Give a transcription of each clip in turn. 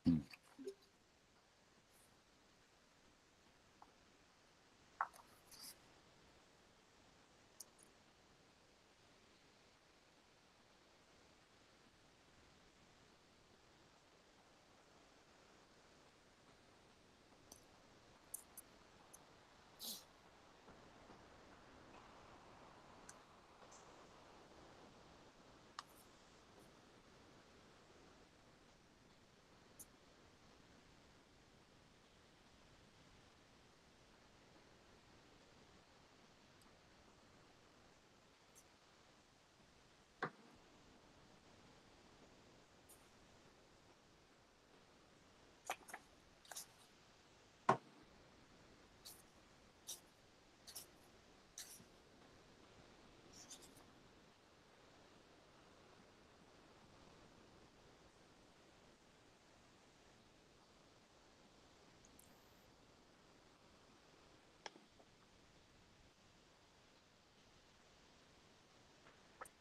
Hum.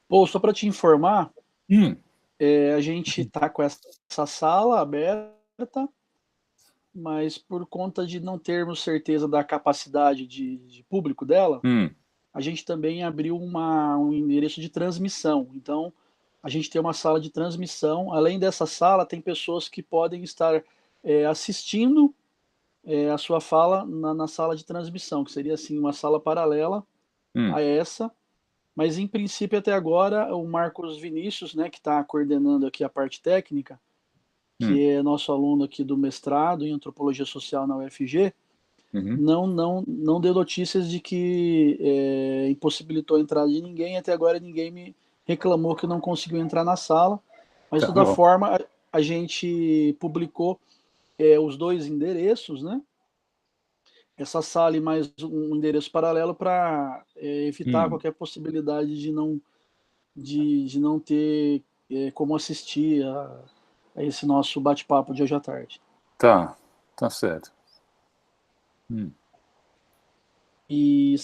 Pô, só para te informar, Hum. a gente está com essa sala aberta, mas por conta de não termos certeza da capacidade de público dela, a gente também abriu um endereço de transmissão. Então, a gente tem uma sala de transmissão. Além dessa sala, tem pessoas que podem estar assistindo a sua fala na sala de transmissão, que seria assim uma sala paralela a essa. Mas, em princípio, até agora, o Marcos Vinícius, né, que está coordenando aqui a parte técnica, que é nosso aluno aqui do mestrado em Antropologia Social na UFG, não deu notícias de que impossibilitou a entrada de ninguém. Até agora ninguém me reclamou que não conseguiu entrar na sala. Mas, de Tá toda bom. forma, a gente publicou os dois endereços, né? Essa sala e mais um endereço paralelo para evitar qualquer possibilidade de não ter como assistir a esse nosso bate-papo de hoje à tarde. Tá certo. E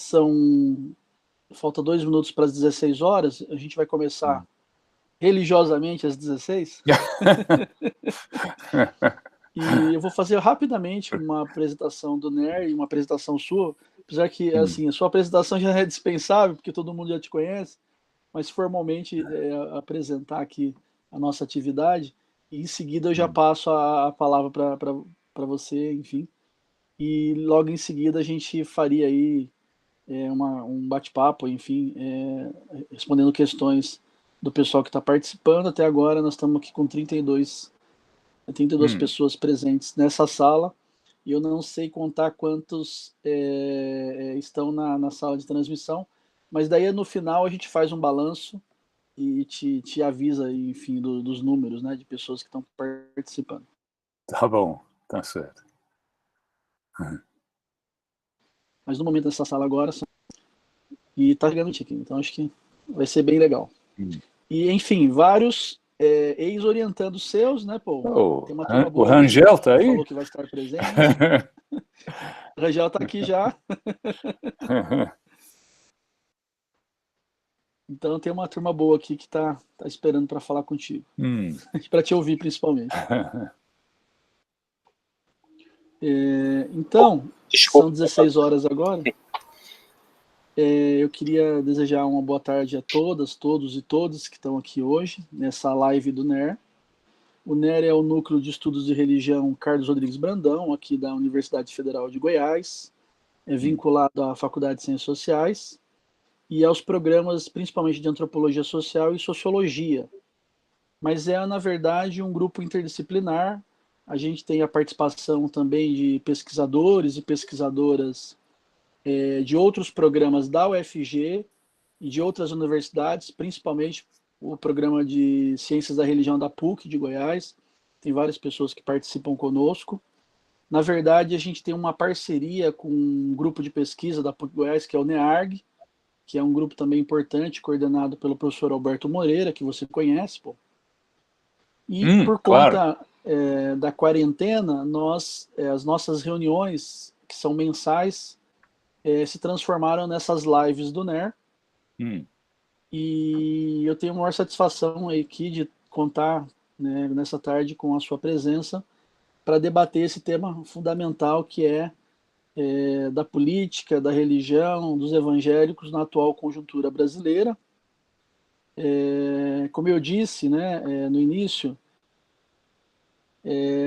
falta 2 minutos para as 16 horas, a gente vai começar religiosamente às 16. E eu vou fazer rapidamente uma apresentação do NER e uma apresentação sua, apesar que assim, a sua apresentação já é dispensável, porque todo mundo já te conhece, mas formalmente apresentar aqui a nossa atividade, e em seguida eu já passo a palavra para você, enfim, e logo em seguida a gente faria aí um bate-papo, enfim, respondendo questões do pessoal que está participando. Até agora nós estamos aqui com 32 pessoas presentes nessa sala, e eu não sei contar quantos estão na sala de transmissão, mas daí no final a gente faz um balanço e te avisa, enfim, dos números, né, de pessoas que estão participando. Tá bom, tá certo. Mas no momento dessa sala agora, e tá chegando aqui, então acho que vai ser bem legal. E, enfim, vários ex-orientandos seus, né, pô? Tem uma turma O boa aí, Rangel tá que aí? falou que vai estar presente. O Rangel tá aqui já. Então tem uma turma boa aqui que tá esperando para falar contigo. Para te ouvir, principalmente. Então, são Desculpa. 16 horas agora. Eu queria desejar uma boa tarde a todas, todos e todas que estão aqui hoje, nessa live do NER. O NER é o Núcleo de Estudos de Religião Carlos Rodrigues Brandão, aqui da Universidade Federal de Goiás. É vinculado à Faculdade de Ciências Sociais e aos programas principalmente de Antropologia Social e Sociologia. Mas na verdade, um grupo interdisciplinar. A gente tem a participação também de pesquisadores e pesquisadoras de outros programas da UFG e de outras universidades, principalmente o programa de Ciências da Religião da PUC de Goiás. Tem várias pessoas que participam conosco. Na verdade, a gente tem uma parceria com um grupo de pesquisa da PUC Goiás, que é o NEARG, que é um grupo também importante, coordenado pelo professor Alberto Moreira, que você conhece, pô. E por claro. conta da quarentena, as nossas reuniões, que são mensais, se transformaram nessas lives do NER. E eu tenho a maior satisfação aqui de contar, né, nessa tarde com a sua presença para debater esse tema fundamental que é da política, da religião, dos evangélicos na atual conjuntura brasileira. Como eu disse, né, no início,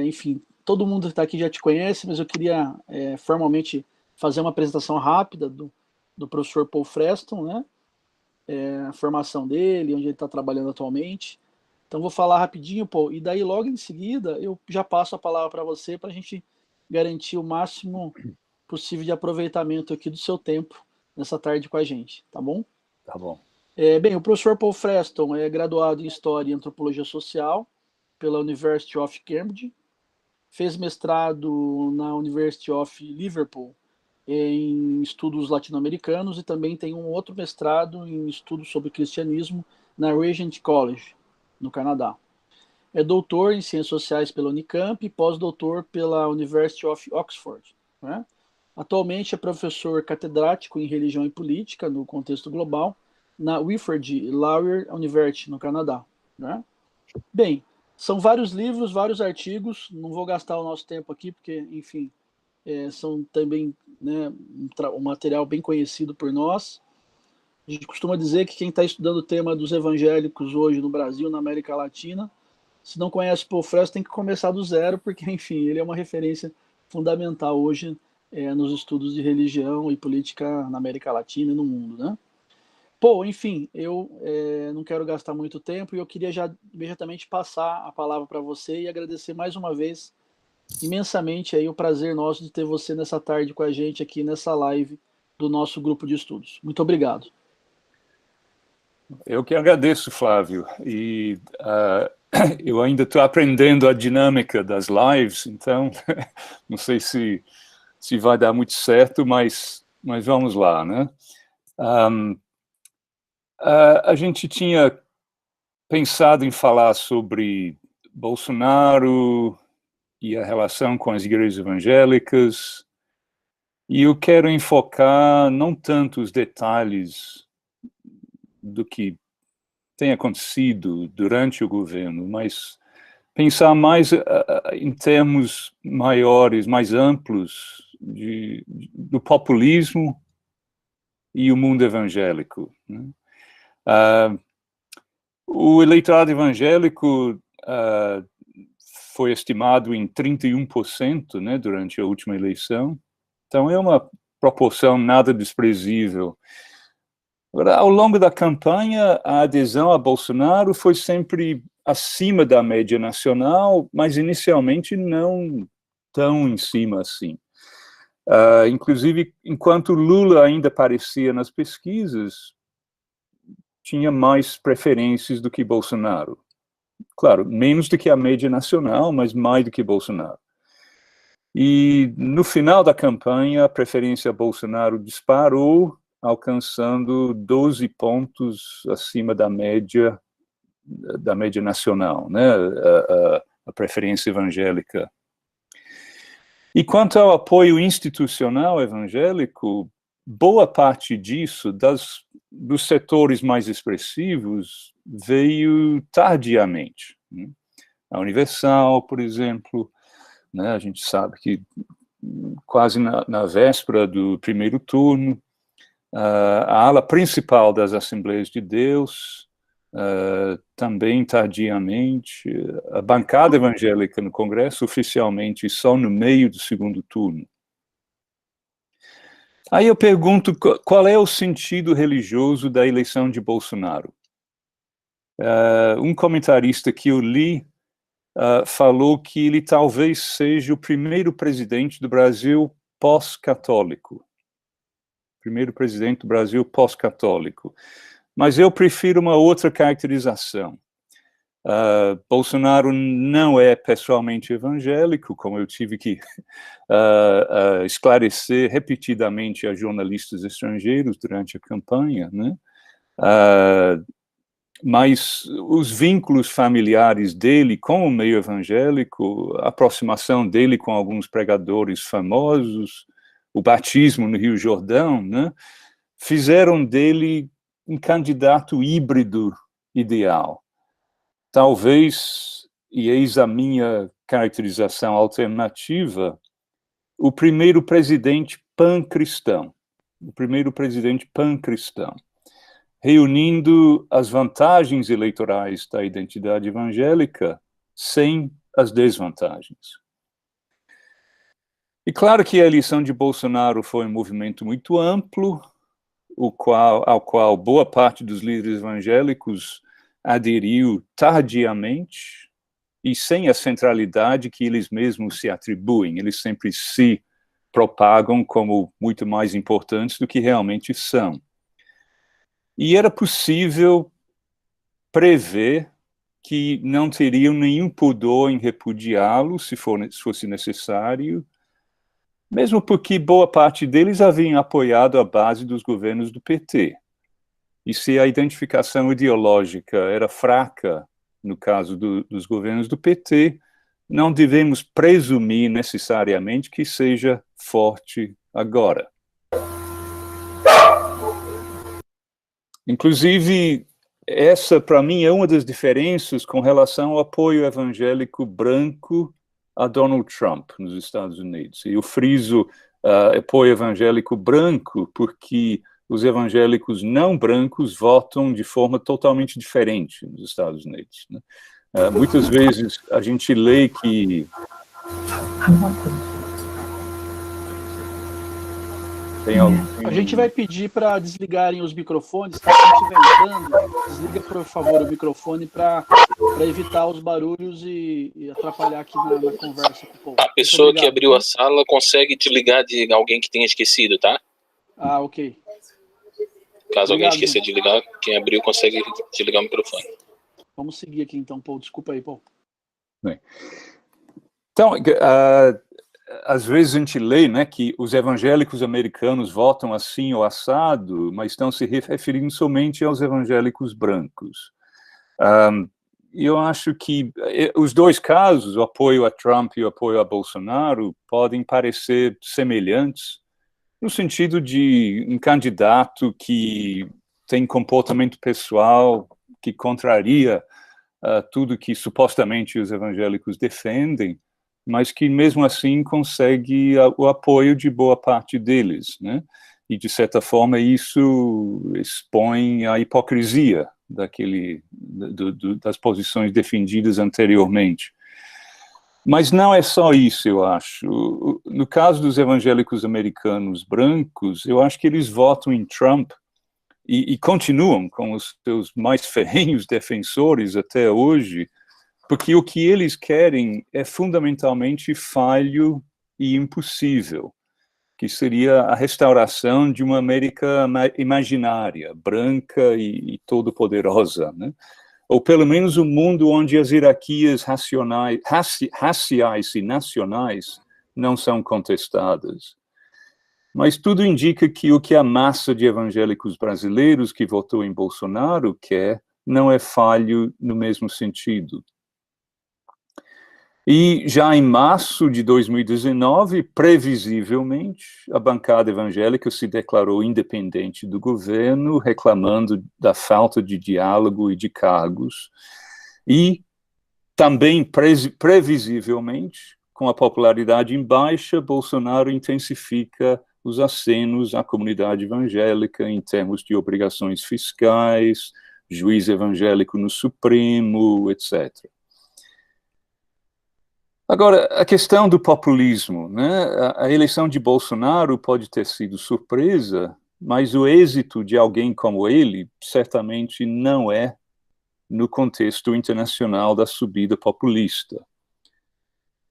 enfim, todo mundo que está aqui já te conhece, mas eu queria formalmente fazer uma apresentação rápida do professor Paul Freston, né, a formação dele, onde ele está trabalhando atualmente. Então, vou falar rapidinho, Paul, e daí logo em seguida eu já passo a palavra para você para a gente garantir o máximo possível de aproveitamento aqui do seu tempo nessa tarde com a gente, tá bom? Tá bom. Bem, o professor Paul Freston é graduado em História e Antropologia Social pela University of Cambridge, fez mestrado na University of Liverpool em estudos latino-americanos e também tem um outro mestrado em estudos sobre cristianismo na Regent College, no Canadá. É doutor em Ciências Sociais pela Unicamp e pós-doutor pela University of Oxford, né? Atualmente é professor catedrático em Religião e Política, no contexto global, na Wilfrid Laurier University, no Canadá, né? Bem, são vários livros, vários artigos, não vou gastar o nosso tempo aqui, porque, enfim, são também, né, um material bem conhecido por nós. A gente costuma dizer que quem está estudando o tema dos evangélicos hoje no Brasil, na América Latina, se não conhece Paul Freston, tem que começar do zero, porque, enfim, ele é uma referência fundamental hoje nos estudos de religião e política na América Latina e no mundo, né? Pô, enfim, eu não quero gastar muito tempo e eu queria já imediatamente passar a palavra para você e agradecer mais uma vez imensamente aí o prazer nosso de ter você nessa tarde com a gente aqui nessa live do nosso grupo de estudos. Muito obrigado. Eu que agradeço, Flávio. E eu ainda estou aprendendo a dinâmica das lives, então não sei se vai dar muito certo, mas vamos lá, né? A gente tinha pensado em falar sobre Bolsonaro e a relação com as igrejas evangélicas, e eu quero enfocar não tanto os detalhes do que tem acontecido durante o governo, mas pensar mais em termos maiores, mais amplos do populismo e o mundo evangélico, né? O eleitorado evangélico foi estimado em 31%, né, durante a última eleição. Então, é uma proporção nada desprezível. Agora, ao longo da campanha, a adesão a Bolsonaro foi sempre acima da média nacional, mas inicialmente não tão em cima assim. Inclusive, enquanto Lula ainda aparecia nas pesquisas, tinha mais preferências do que Bolsonaro. Claro, menos do que a média nacional, mas mais do que Bolsonaro. E no final da campanha, a preferência a Bolsonaro disparou, alcançando 12 pontos acima da média nacional, né? A preferência evangélica. E quanto ao apoio institucional evangélico, boa parte disso, dos setores mais expressivos, veio tardiamente, né? A Universal, por exemplo, né, a gente sabe que quase na véspera do primeiro turno, a ala principal das Assembleias de Deus, também tardiamente, a bancada evangélica no Congresso, oficialmente, só no meio do segundo turno. Aí eu pergunto, qual é o sentido religioso da eleição de Bolsonaro? Um comentarista que eu li falou que ele talvez seja o primeiro presidente do Brasil pós-católico. Primeiro presidente do Brasil pós-católico. Mas eu prefiro uma outra caracterização. Bolsonaro não é pessoalmente evangélico, como eu tive que esclarecer repetidamente a jornalistas estrangeiros durante a campanha, né? Mas os vínculos familiares dele com o meio evangélico, a aproximação dele com alguns pregadores famosos, o batismo no Rio Jordão, né, fizeram dele um candidato híbrido ideal. Talvez e eis a minha caracterização alternativa, o primeiro presidente pan-cristão, reunindo as vantagens eleitorais da identidade evangélica sem as desvantagens. E claro que a eleição de Bolsonaro foi um movimento muito amplo, ao qual boa parte dos líderes evangélicos aderiu tardiamente e sem a centralidade que eles mesmos se atribuem. Eles sempre se propagam como muito mais importantes do que realmente são. E era possível prever que não teriam nenhum pudor em repudiá-lo, se fosse necessário, mesmo porque boa parte deles haviam apoiado a base dos governos do PT. E se a identificação ideológica era fraca, no caso dos governos do PT, não devemos presumir necessariamente que seja forte agora. Inclusive, essa, para mim, é uma das diferenças com relação ao apoio evangélico branco a Donald Trump nos Estados Unidos. E eu friso apoio evangélico branco porque os evangélicos não brancos votam de forma totalmente diferente nos Estados Unidos, né? Muitas vezes a gente lê que a gente vai pedir para desligarem os microfones, tá? Quem estiver entrando, desliga, por favor, o microfone para evitar os barulhos e atrapalhar aqui na conversa com o povo. A pessoa que abriu a sala consegue desligar de alguém que tenha esquecido, tá? Ah, ok. Caso alguém esqueça de ligar, quem abriu consegue desligar o microfone. Vamos seguir aqui então, Paul. Desculpa aí, Paul. Bem. Então, às vezes a gente lê, né, que os evangélicos americanos votam assim ou assado, mas estão se referindo somente aos evangélicos brancos. E eu acho que os dois casos, o apoio a Trump e o apoio a Bolsonaro, podem parecer semelhantes, no sentido de um candidato que tem comportamento pessoal que contraria tudo que supostamente os evangélicos defendem, mas que mesmo assim consegue o apoio de boa parte deles, né? E de certa forma isso expõe a hipocrisia das posições defendidas anteriormente. Mas não é só isso, eu acho. No caso dos evangélicos americanos brancos, eu acho que eles votam em Trump e continuam com os seus mais ferrenhos defensores até hoje, porque o que eles querem é fundamentalmente falho e impossível, que seria a restauração de uma América imaginária, branca e todo-poderosa, né? Ou pelo menos um mundo onde as hierarquias raciais e nacionais não são contestadas. Mas tudo indica que o que a massa de evangélicos brasileiros que votou em Bolsonaro quer não é falho no mesmo sentido. E já em março de 2019, previsivelmente, a bancada evangélica se declarou independente do governo, reclamando da falta de diálogo e de cargos. E também, previsivelmente, com a popularidade em baixa, Bolsonaro intensifica os acenos à comunidade evangélica em termos de obrigações fiscais, juiz evangélico no Supremo, etc. Agora, a questão do populismo, né? A eleição de Bolsonaro pode ter sido surpresa, mas o êxito de alguém como ele certamente não é no contexto internacional da subida populista.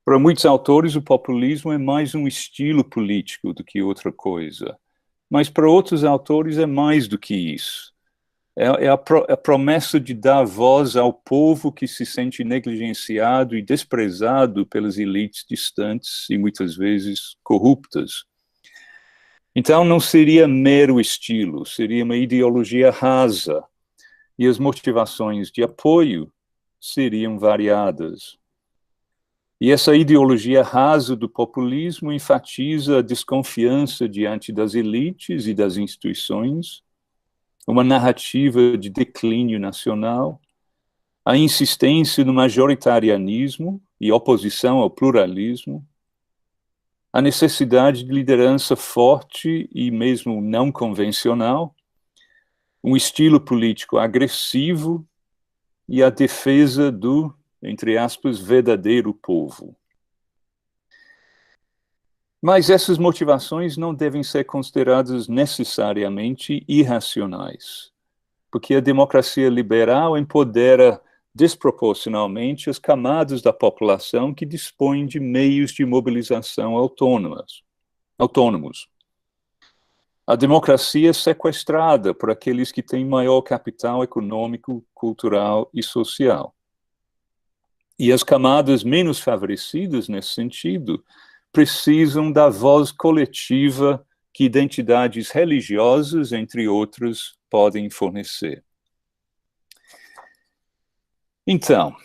Para muitos autores, o populismo é mais um estilo político do que outra coisa, mas para outros autores é mais do que isso. É a promessa de dar voz ao povo que se sente negligenciado e desprezado pelas elites distantes e muitas vezes corruptas. Então não seria mero estilo, seria uma ideologia rasa, e as motivações de apoio seriam variadas. E essa ideologia rasa do populismo enfatiza a desconfiança diante das elites e das instituições, uma narrativa de declínio nacional, a insistência no majoritarianismo e oposição ao pluralismo, a necessidade de liderança forte e mesmo não convencional, um estilo político agressivo e a defesa do, entre aspas, verdadeiro povo. Mas essas motivações não devem ser consideradas necessariamente irracionais, porque a democracia liberal empodera desproporcionalmente as camadas da população que dispõem de meios de mobilização autônomos. A democracia é sequestrada por aqueles que têm maior capital econômico, cultural e social. E as camadas menos favorecidas nesse sentido precisam da voz coletiva que identidades religiosas, entre outras, podem fornecer. Então,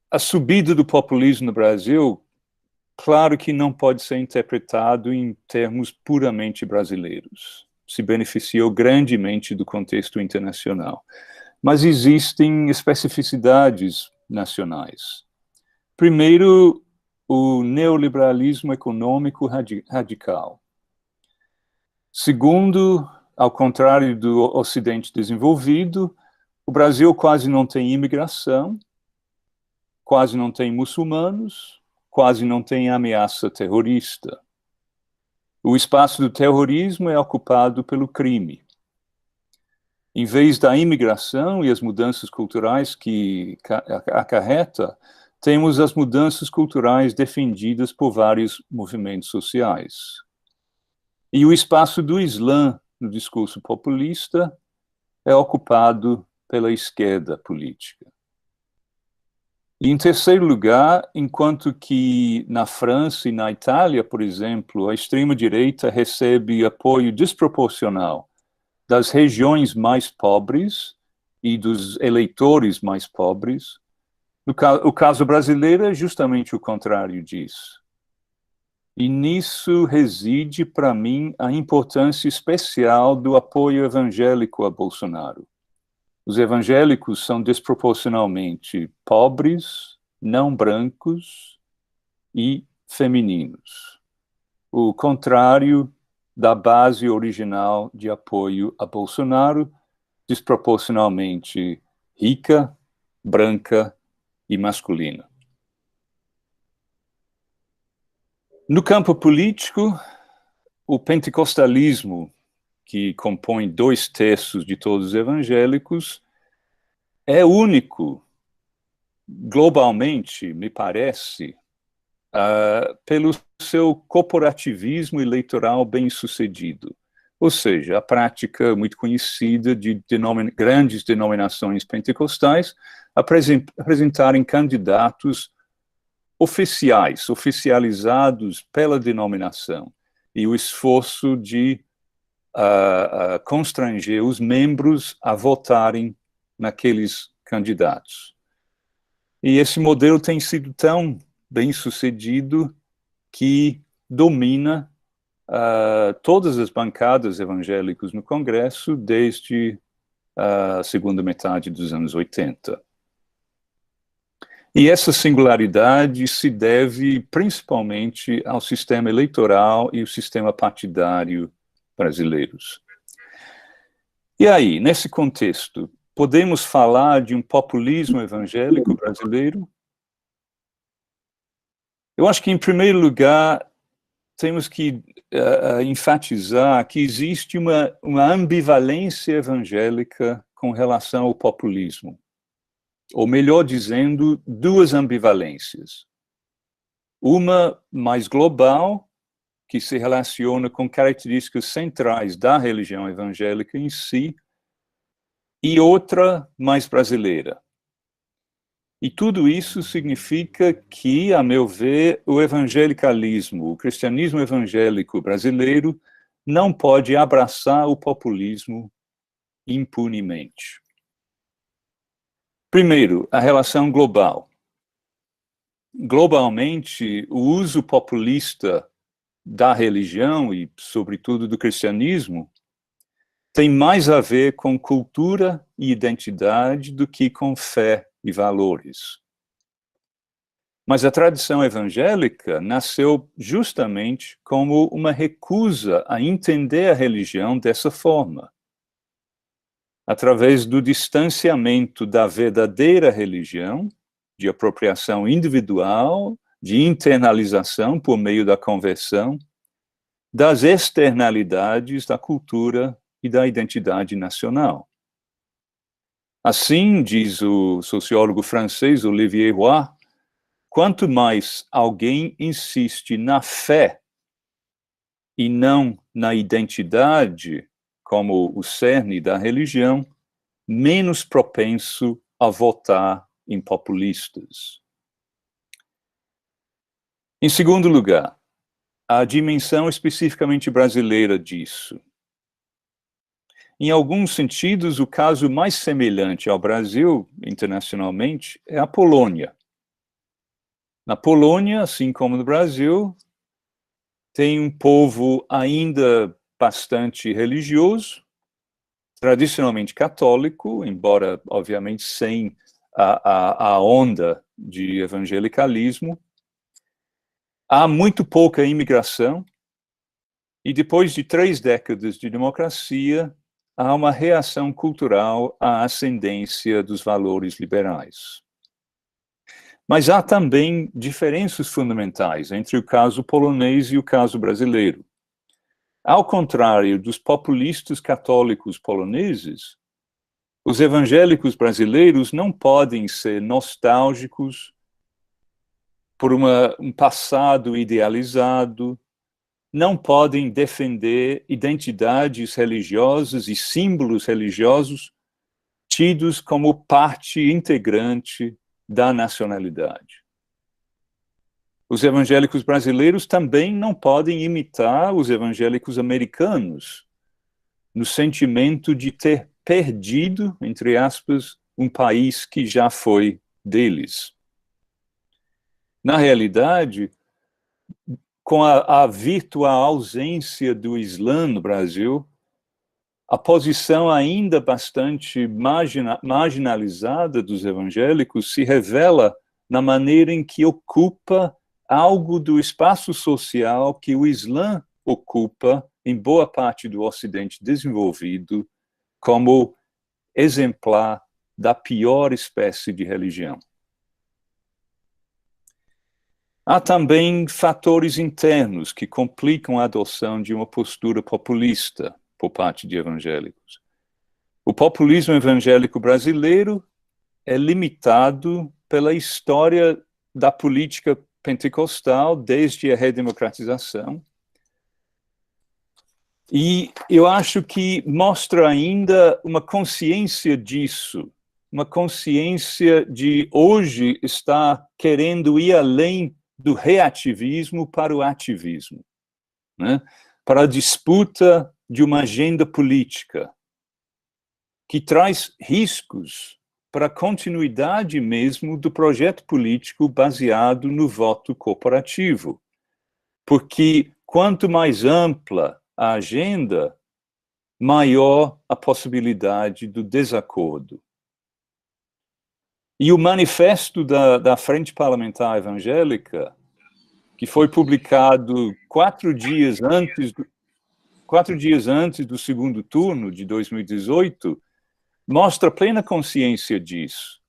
a subida do populismo no Brasil, claro que não pode ser interpretado em termos puramente brasileiros. Se beneficiou grandemente do contexto internacional. Mas existem especificidades nacionais. Primeiro, o neoliberalismo econômico radical. Segundo, ao contrário do Ocidente desenvolvido, o Brasil quase não tem imigração, quase não tem muçulmanos, quase não tem ameaça terrorista. O espaço do terrorismo é ocupado pelo crime. Em vez da imigração e as mudanças culturais que acarreta, temos as mudanças culturais defendidas por vários movimentos sociais. E o espaço do Islã no discurso populista é ocupado pela esquerda política. E, em terceiro lugar, enquanto que na França e na Itália, por exemplo, a extrema-direita recebe apoio desproporcional das regiões mais pobres e dos eleitores mais pobres, o caso brasileiro é justamente o contrário disso. E nisso reside, para mim, a importância especial do apoio evangélico a Bolsonaro. Os evangélicos são desproporcionalmente pobres, não brancos e femininos. O contrário da base original de apoio a Bolsonaro, desproporcionalmente rica, branca e masculina. No campo político, o pentecostalismo, que compõe 2/3 de todos os evangélicos, é único, globalmente, me parece, pelo seu corporativismo eleitoral bem-sucedido. Ou seja, a prática muito conhecida de grandes denominações pentecostais apresentarem candidatos oficializados pela denominação, e o esforço de constranger os membros a votarem naqueles candidatos. E esse modelo tem sido tão bem-sucedido que domina todas as bancadas evangélicas no Congresso desde a segunda metade dos anos 80. E essa singularidade se deve principalmente ao sistema eleitoral e o sistema partidário brasileiros. E aí, nesse contexto, podemos falar de um populismo evangélico brasileiro? Eu acho que, em primeiro lugar, temos que enfatizar que existe uma ambivalência evangélica com relação ao populismo. Ou melhor dizendo, duas ambivalências. Uma mais global, que se relaciona com características centrais da religião evangélica em si, e outra mais brasileira. E tudo isso significa que, a meu ver, o evangelicalismo, o cristianismo evangélico brasileiro, não pode abraçar o populismo impunemente. Primeiro, a relação global. Globalmente, o uso populista da religião e, sobretudo, do cristianismo tem mais a ver com cultura e identidade do que com fé e valores. Mas a tradição evangélica nasceu justamente como uma recusa a entender a religião dessa forma, através do distanciamento da verdadeira religião, de apropriação individual, de internalização por meio da conversão, das externalidades da cultura e da identidade nacional. Assim, diz o sociólogo francês Olivier Roy, quanto mais alguém insiste na fé e não na identidade como o cerne da religião, menos propenso a votar em populistas. Em segundo lugar, a dimensão especificamente brasileira disso. Em alguns sentidos, o caso mais semelhante ao Brasil, internacionalmente, é a Polônia. Na Polônia, assim como no Brasil, tem um povo ainda bastante religioso, tradicionalmente católico, embora, obviamente, sem a onda de evangelicalismo. Há muito pouca imigração, e depois de 3 décadas de democracia, há uma reação cultural à ascendência dos valores liberais. Mas há também diferenças fundamentais entre o caso polonês e o caso brasileiro. Ao contrário dos populistas católicos poloneses, os evangélicos brasileiros não podem ser nostálgicos por um passado idealizado, não podem defender identidades religiosas e símbolos religiosos tidos como parte integrante da nacionalidade. Os evangélicos brasileiros também não podem imitar os evangélicos americanos no sentimento de ter perdido, entre aspas, um país que já foi deles. Na realidade, com a virtual ausência do Islã no Brasil, a posição ainda bastante marginalizada dos evangélicos se revela na maneira em que ocupa algo do espaço social que o Islã ocupa em boa parte do Ocidente desenvolvido como exemplar da pior espécie de religião. Há também fatores internos que complicam a adoção de uma postura populista por parte de evangélicos. O populismo evangélico brasileiro é limitado pela história da política pentecostal desde a redemocratização. E eu acho que mostra ainda uma consciência disso, uma consciência de hoje estar querendo ir além do reativismo para o ativismo, né? Para a disputa de uma agenda política que traz riscos para a continuidade mesmo do projeto político baseado no voto corporativo. Porque quanto mais ampla a agenda, maior a possibilidade do desacordo. E o manifesto da Frente Parlamentar Evangélica, que foi publicado 4 dias antes do segundo turno de 2018, mostra plena consciência disso,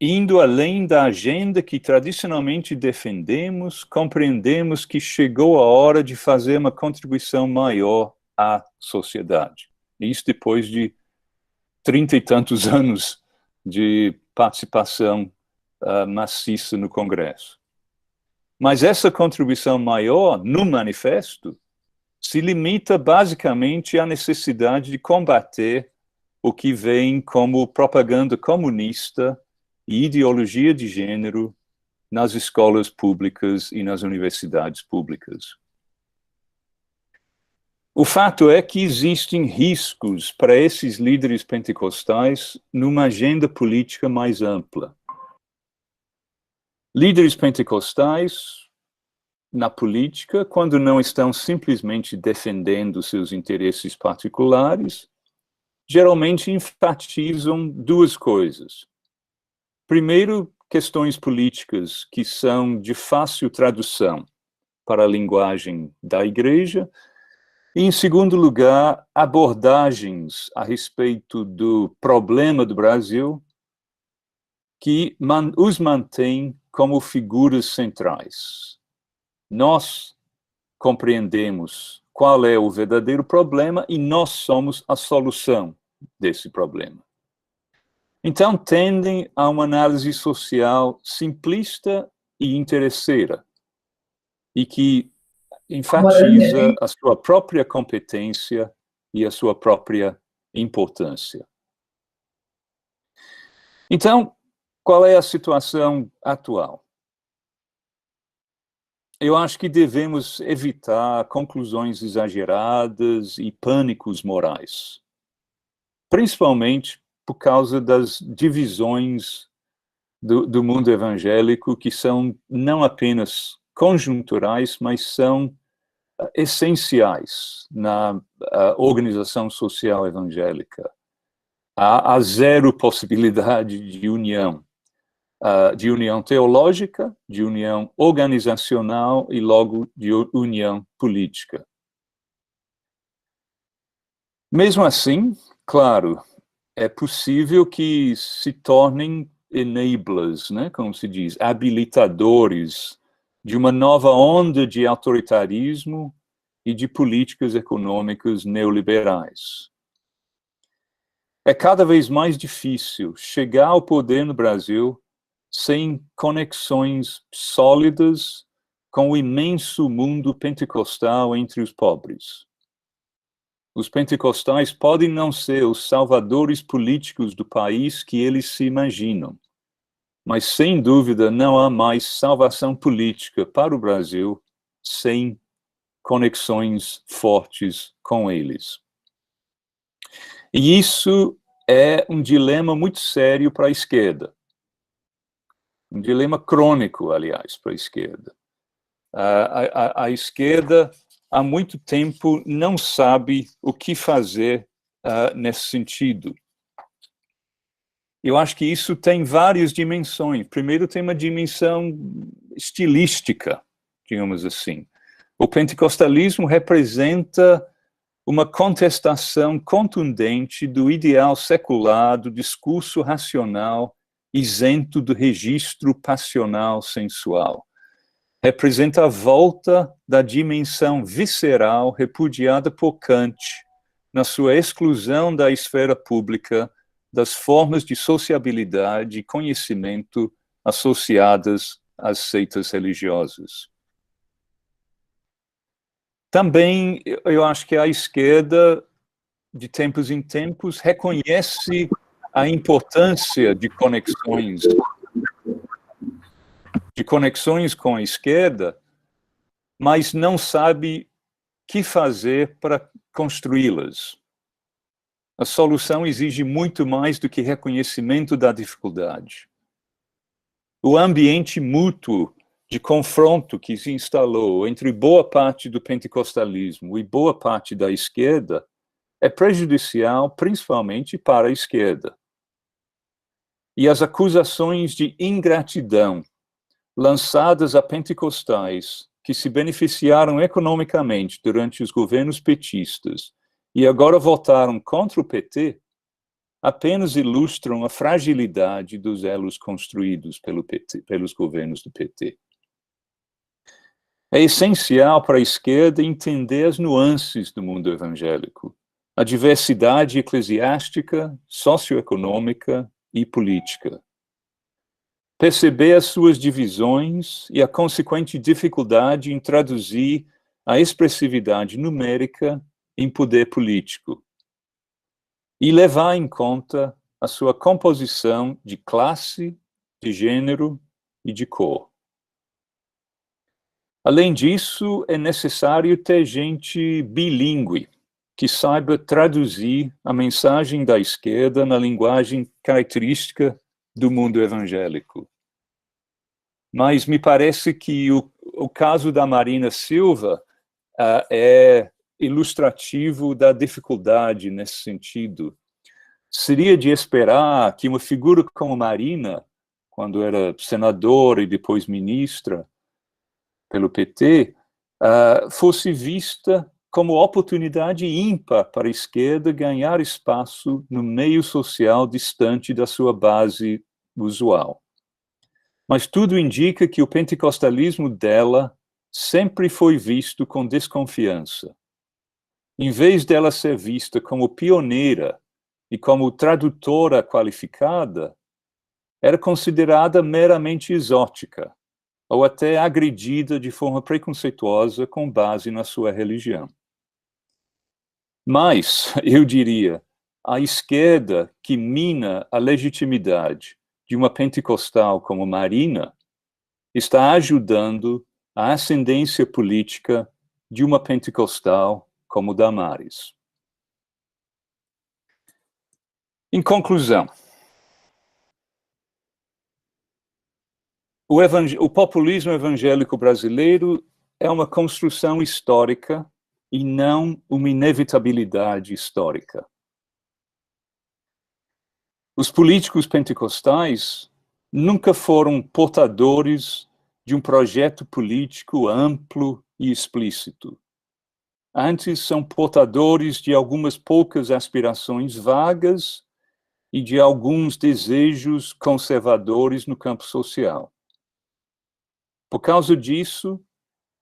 indo além da agenda que tradicionalmente defendemos, compreendemos que chegou a hora de fazer uma contribuição maior à sociedade. Isso depois de 30 e tantos anos de participação maciça no Congresso. Mas essa contribuição maior no manifesto se limita basicamente à necessidade de combater o que vem como propaganda comunista e ideologia de gênero nas escolas públicas e nas universidades públicas. O fato é que existem riscos para esses líderes pentecostais numa agenda política mais ampla. Líderes pentecostais na política, quando não estão simplesmente defendendo seus interesses particulares, geralmente enfatizam duas coisas. Primeiro, questões políticas que são de fácil tradução para a linguagem da igreja, e, em segundo lugar, abordagens a respeito do problema do Brasil que os mantém como figuras centrais. Nós compreendemos qual é o verdadeiro problema e nós somos a solução desse problema. Então, tendem a uma análise social simplista e interesseira, e que enfatiza a sua própria competência e a sua própria importância. Então, qual é a situação atual? Eu acho que devemos evitar conclusões exageradas e pânicos morais, principalmente por causa das divisões do mundo evangélico, que são não apenas conjunturais, mas são essenciais na organização social evangélica. Há zero possibilidade de união teológica, de união organizacional e logo de união política. Mesmo assim, claro, é possível que se tornem enablers, né, como se diz, habilitadores de uma nova onda de autoritarismo e de políticas econômicas neoliberais. É cada vez mais difícil chegar ao poder no Brasil sem conexões sólidas com o imenso mundo pentecostal entre os pobres. Os pentecostais podem não ser os salvadores políticos do país que eles se imaginam, mas, sem dúvida, não há mais salvação política para o Brasil sem conexões fortes com eles. E isso é um dilema muito sério para a esquerda. Um dilema crônico, aliás, para a esquerda. A esquerda, há muito tempo, não sabe o que fazer nesse sentido. Eu acho que isso tem várias dimensões. Primeiro, tem uma dimensão estilística, digamos assim. O pentecostalismo representa uma contestação contundente do ideal secular, do discurso racional, isento do registro passional sensual. Representa a volta da dimensão visceral repudiada por Kant, na sua exclusão da esfera pública, das formas de sociabilidade e conhecimento associadas às seitas religiosas. Também, eu acho que a esquerda, de tempos em tempos, reconhece a importância de conexões com a esquerda, mas não sabe o que fazer para construí-las. A solução exige muito mais do que reconhecimento da dificuldade. O ambiente mútuo de confronto que se instalou entre boa parte do pentecostalismo e boa parte da esquerda é prejudicial principalmente para a esquerda. E as acusações de ingratidão lançadas a pentecostais que se beneficiaram economicamente durante os governos petistas e agora votaram contra o PT, apenas ilustram a fragilidade dos elos construídos pelos governos do PT. É essencial para a esquerda entender as nuances do mundo evangélico, a diversidade eclesiástica, socioeconômica e política. Perceber as suas divisões e a consequente dificuldade em traduzir a expressividade numérica em poder político. E levar em conta a sua composição de classe, de gênero e de cor. Além disso, é necessário ter gente bilíngue, que saiba traduzir a mensagem da esquerda na linguagem característica do mundo evangélico. Mas me parece que o caso da Marina Silva é ilustrativo da dificuldade nesse sentido. Seria de esperar que uma figura como Marina, quando era senadora e depois ministra pelo PT, fosse vista como oportunidade ímpar para a esquerda ganhar espaço no meio social distante da sua base usual. Mas tudo indica que o pentecostalismo dela sempre foi visto com desconfiança. Em vez dela ser vista como pioneira e como tradutora qualificada, era considerada meramente exótica, ou até agredida de forma preconceituosa com base na sua religião. Mas, eu diria, a esquerda que mina a legitimidade de uma pentecostal como Marina está ajudando a ascendência política de uma pentecostal como Damares. Em conclusão, o populismo evangélico brasileiro é uma construção histórica e não uma inevitabilidade histórica. Os políticos pentecostais nunca foram portadores de um projeto político amplo e explícito. Antes, são portadores de algumas poucas aspirações vagas e de alguns desejos conservadores no campo social. Por causa disso,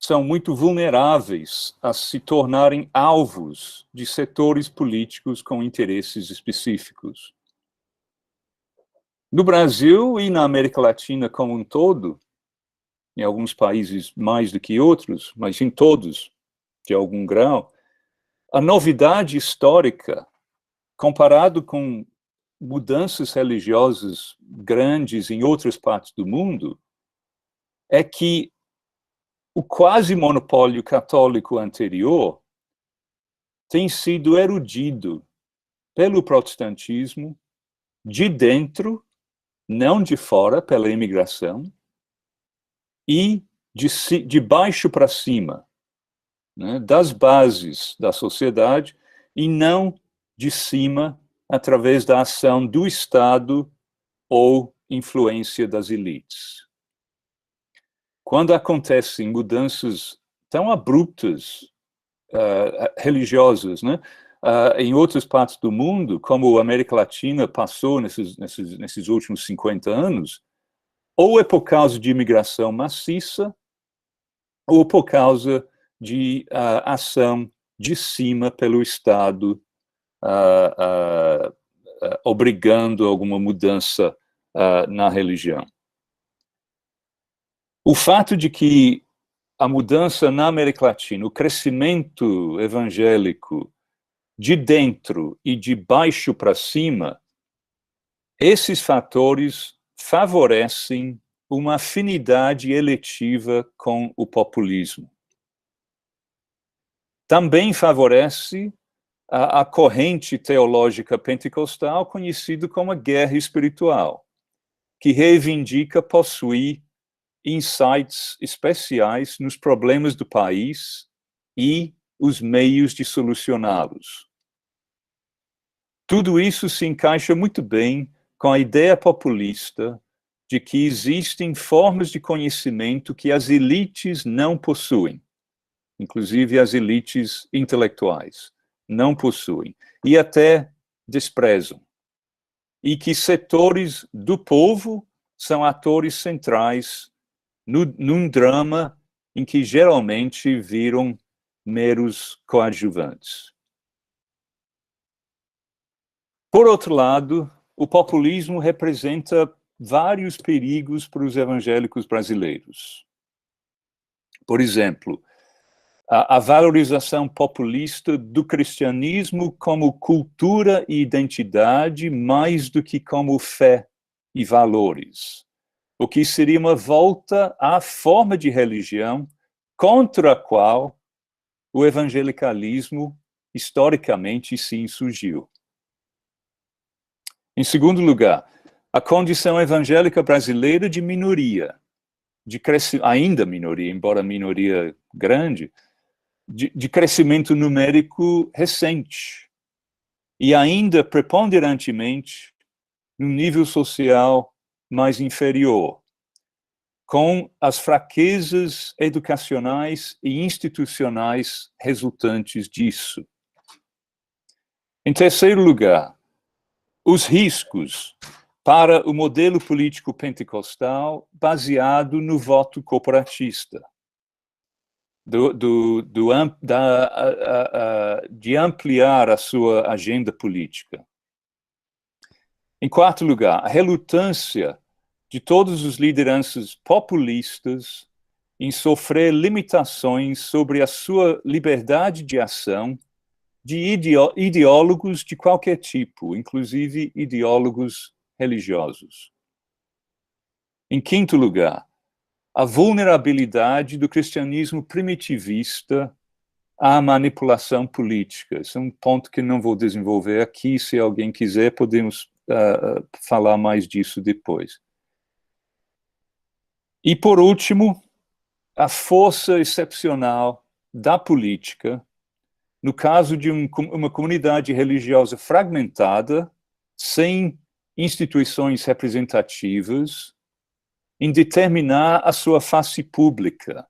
são muito vulneráveis a se tornarem alvos de setores políticos com interesses específicos. No Brasil e na América Latina como um todo, em alguns países mais do que outros, mas em todos, de algum grau, a novidade histórica, comparado com mudanças religiosas grandes em outras partes do mundo, é que o quase monopólio católico anterior tem sido erudido pelo protestantismo de dentro, não de fora, pela imigração, e de baixo para cima, né, das bases da sociedade, e não de cima através da ação do Estado ou influência das elites. Quando acontecem mudanças tão abruptas, religiosas, né, em outras partes do mundo, como a América Latina passou nesses últimos 50 anos, ou é por causa de imigração maciça, ou por causa de ação de cima pelo Estado, obrigando alguma mudança na religião. O fato de que a mudança na América Latina, o crescimento evangélico de dentro e de baixo para cima, esses fatores favorecem uma afinidade eletiva com o populismo. Também favorece a corrente teológica pentecostal conhecida como a guerra espiritual, que reivindica possuir insights especiais nos problemas do país e os meios de solucioná-los. Tudo isso se encaixa muito bem com a ideia populista de que existem formas de conhecimento que as elites não possuem, inclusive as elites intelectuais não possuem, e até desprezam, e que setores do povo são atores centrais num drama em que geralmente viram meros coadjuvantes. Por outro lado, o populismo representa vários perigos para os evangélicos brasileiros. Por exemplo, a valorização populista do cristianismo como cultura e identidade mais do que como fé e valores, o que seria uma volta à forma de religião contra a qual o evangelicalismo historicamente se insurgiu. Em segundo lugar, a condição evangélica brasileira de minoria, ainda minoria, embora minoria grande, de crescimento numérico recente, e ainda preponderantemente no nível social mais inferior, com as fraquezas educacionais e institucionais resultantes disso. Em terceiro lugar, os riscos para o modelo político pentecostal baseado no voto corporatista, de ampliar a sua agenda política. Em quarto lugar, a relutância de todas as lideranças populistas em sofrer limitações sobre a sua liberdade de ação de ideólogos de qualquer tipo, inclusive ideólogos religiosos. Em quinto lugar, a vulnerabilidade do cristianismo primitivista à manipulação política. Esse é um ponto que não vou desenvolver aqui. Se alguém quiser, podemos falar mais disso depois. E, por último, a força excepcional da política, no caso de uma comunidade religiosa fragmentada, sem instituições representativas, em determinar a sua face pública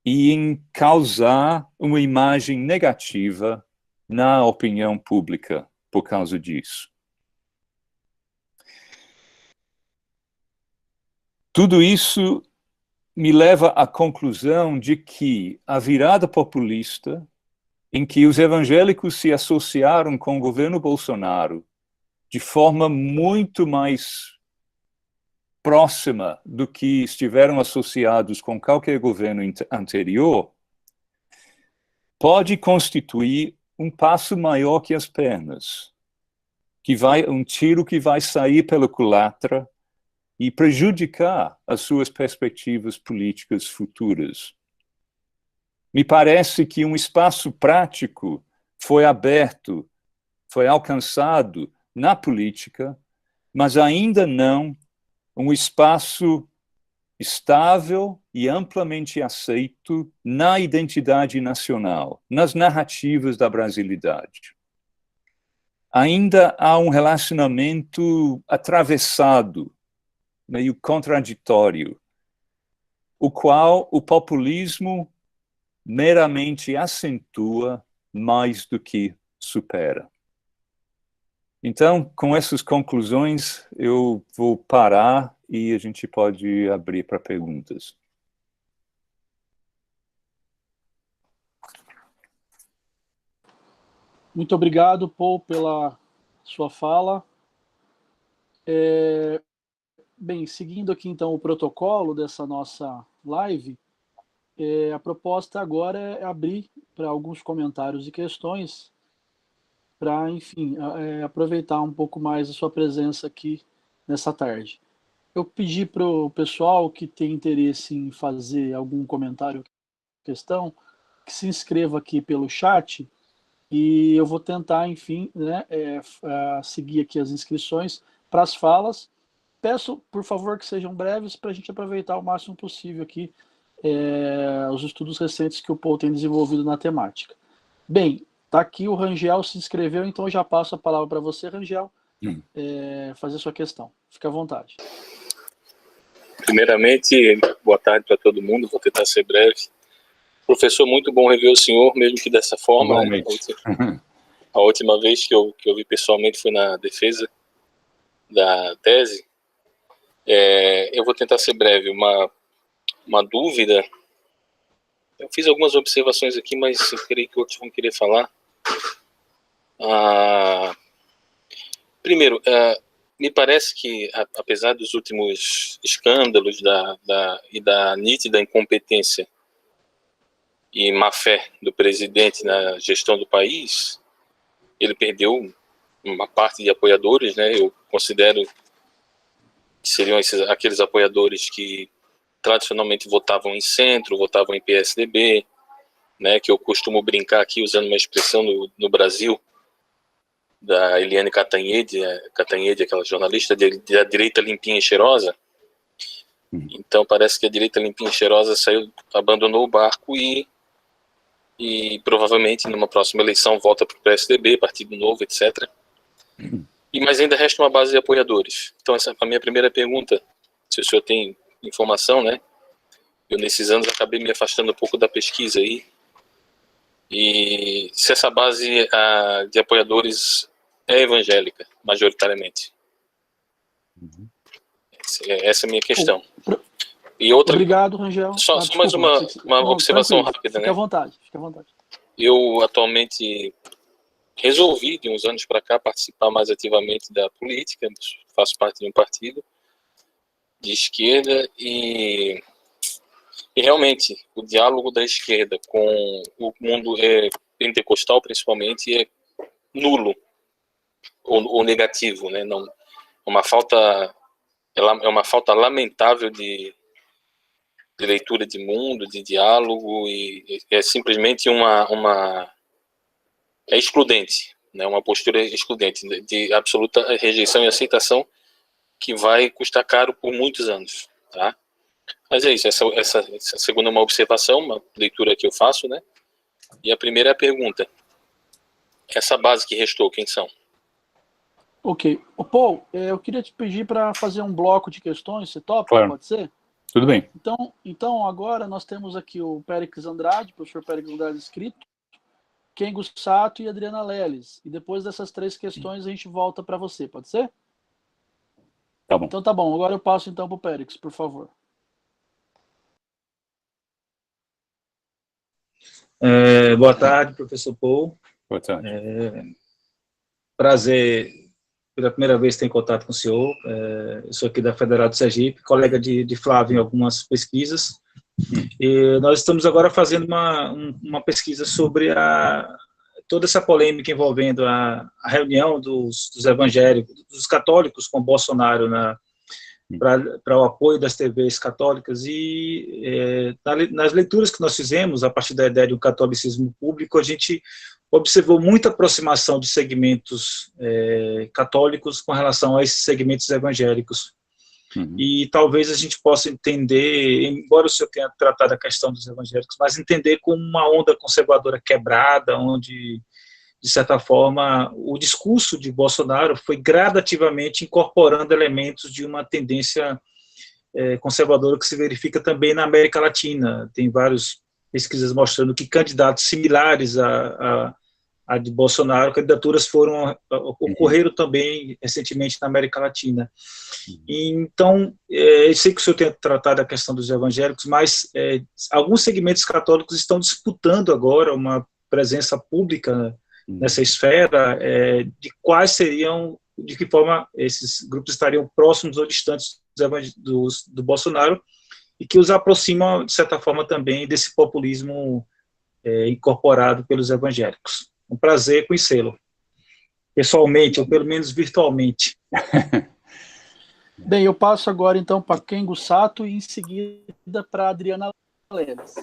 e em causar uma imagem negativa na opinião pública por causa disso. Tudo isso me leva à conclusão de que a virada populista, em que os evangélicos se associaram com o governo Bolsonaro de forma muito mais próxima do que estiveram associados com qualquer governo anterior, pode constituir um passo maior que as pernas, um tiro que vai sair pela culatra e prejudicar as suas perspectivas políticas futuras. Me parece que um espaço prático foi aberto, foi alcançado na política, mas ainda não um espaço estável e amplamente aceito na identidade nacional, nas narrativas da brasilidade. Ainda há um relacionamento atravessado, meio contraditório, o qual o populismo meramente acentua mais do que supera. Então, com essas conclusões, eu vou parar e a gente pode abrir para perguntas. Muito obrigado, Paul, pela sua fala. Bem, seguindo aqui então o protocolo dessa nossa live, a proposta agora é abrir para alguns comentários e questões, para, enfim, aproveitar um pouco mais a sua presença aqui nessa tarde. Eu pedi para o pessoal que tem interesse em fazer algum comentário ou questão, que se inscreva aqui pelo chat, e eu vou tentar, enfim, né, seguir aqui as inscrições para as falas. Peço, por favor, que sejam breves para a gente aproveitar o máximo possível aqui os estudos recentes que o Paul tem desenvolvido na temática. Bem, está aqui o Rangel se inscreveu, então eu já passo a palavra para você, Rangel, fazer sua questão. Fique à vontade. Primeiramente, boa tarde para todo mundo, vou tentar ser breve. Professor, muito bom rever o senhor, mesmo que dessa forma. Né? A última vez que eu vi pessoalmente foi na defesa da tese. Eu vou tentar ser breve. Uma dúvida. Eu fiz algumas observações aqui, mas eu creio que outros vão querer falar. Primeiro, me parece que, apesar dos últimos escândalos e da nítida incompetência e má-fé do presidente na gestão do país, ele perdeu uma parte de apoiadores, né? Eu considero que seriam aqueles apoiadores que tradicionalmente votavam em centro, votavam em PSDB, né? Que eu costumo brincar aqui usando uma expressão no Brasil da Eliane Cantanhede, aquela jornalista da direita limpinha e cheirosa. Então parece que a direita limpinha e cheirosa abandonou o barco e provavelmente numa próxima eleição volta para o PSDB, Partido Novo, etc. Mas ainda resta uma base de apoiadores. Então essa é a minha primeira pergunta, se o senhor tem informação, né? Eu nesses anos acabei me afastando um pouco da pesquisa aí, e se essa base de apoiadores é evangélica, majoritariamente. Essa é a minha questão. E outra... Obrigado, Rangel. Só mais uma observação rápida, né? Fique à vontade, fique à vontade. Eu atualmente resolvi, de uns anos para cá, participar mais ativamente da política, faço parte de um partido de esquerda e realmente o diálogo da esquerda com o mundo pentecostal, principalmente, é nulo ou negativo, né? Não, é uma falta lamentável de leitura de mundo, de diálogo, e é simplesmente é excludente, né? Uma postura excludente, de absoluta rejeição e aceitação, que vai custar caro por muitos anos, tá? Mas é isso, essa segunda é uma observação, uma leitura que eu faço, né? E a primeira é a pergunta. Essa base que restou, quem são? Ok. Paul, eu queria te pedir para fazer um bloco de questões, você topa? Claro. Pode ser? Tudo bem. Então agora nós temos aqui o Périx Andrade, professor Périx Andrade inscrito, Kengo Sato e Adriana Leles. E depois dessas 3 questões a gente volta para você, pode ser? Tá bom. Então tá bom, agora eu passo então para o Périx, por favor. Boa tarde, professor Paul. Boa tarde. Prazer, pela primeira vez, ter contato com o senhor. Eu sou aqui da Federal do Sergipe, colega de Flávio em algumas pesquisas. E nós estamos agora fazendo uma pesquisa sobre toda essa polêmica envolvendo a reunião dos evangélicos, dos católicos com Bolsonaro para o apoio das TVs católicas, e nas leituras que nós fizemos, a partir da ideia de um catolicismo público, a gente observou muita aproximação de segmentos católicos com relação a esses segmentos evangélicos. E talvez a gente possa entender, embora o senhor tenha tratado a questão dos evangélicos, mas entender como uma onda conservadora quebrada, onde, de certa forma, o discurso de Bolsonaro foi gradativamente incorporando elementos de uma tendência conservadora que se verifica também na América Latina. Tem várias pesquisas mostrando que candidatos similares a de Bolsonaro, candidaturas ocorreram também recentemente na América Latina. Então, eu sei que o senhor tem tratado a questão dos evangélicos, mas alguns segmentos católicos estão disputando agora uma presença pública nessa esfera, de que forma esses grupos estariam próximos ou distantes do Bolsonaro, e que os aproximam, de certa forma, também desse populismo incorporado pelos evangélicos. Um prazer conhecê-lo, pessoalmente, ou pelo menos virtualmente. Bem, eu passo agora, então, para Kengo Sato e, em seguida, para Adriana Leles.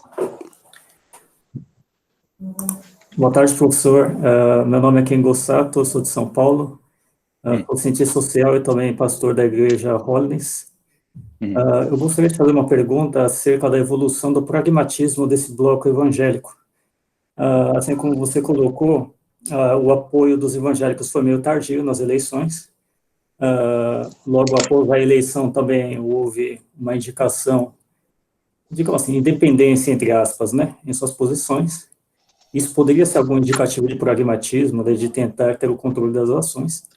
Boa tarde, professor. Meu nome é Kengo Sato, eu sou de São Paulo, sou cientista social e também pastor da Igreja Holiness. Eu gostaria de fazer uma pergunta acerca da evolução do pragmatismo desse bloco evangélico. Assim como você colocou, o apoio dos evangélicos foi meio tardio nas eleições. Logo após a eleição também houve uma indicação, digamos assim, independência, entre aspas, né, em suas posições. Isso poderia ser algum indicativo de pragmatismo, de tentar ter o controle das ações.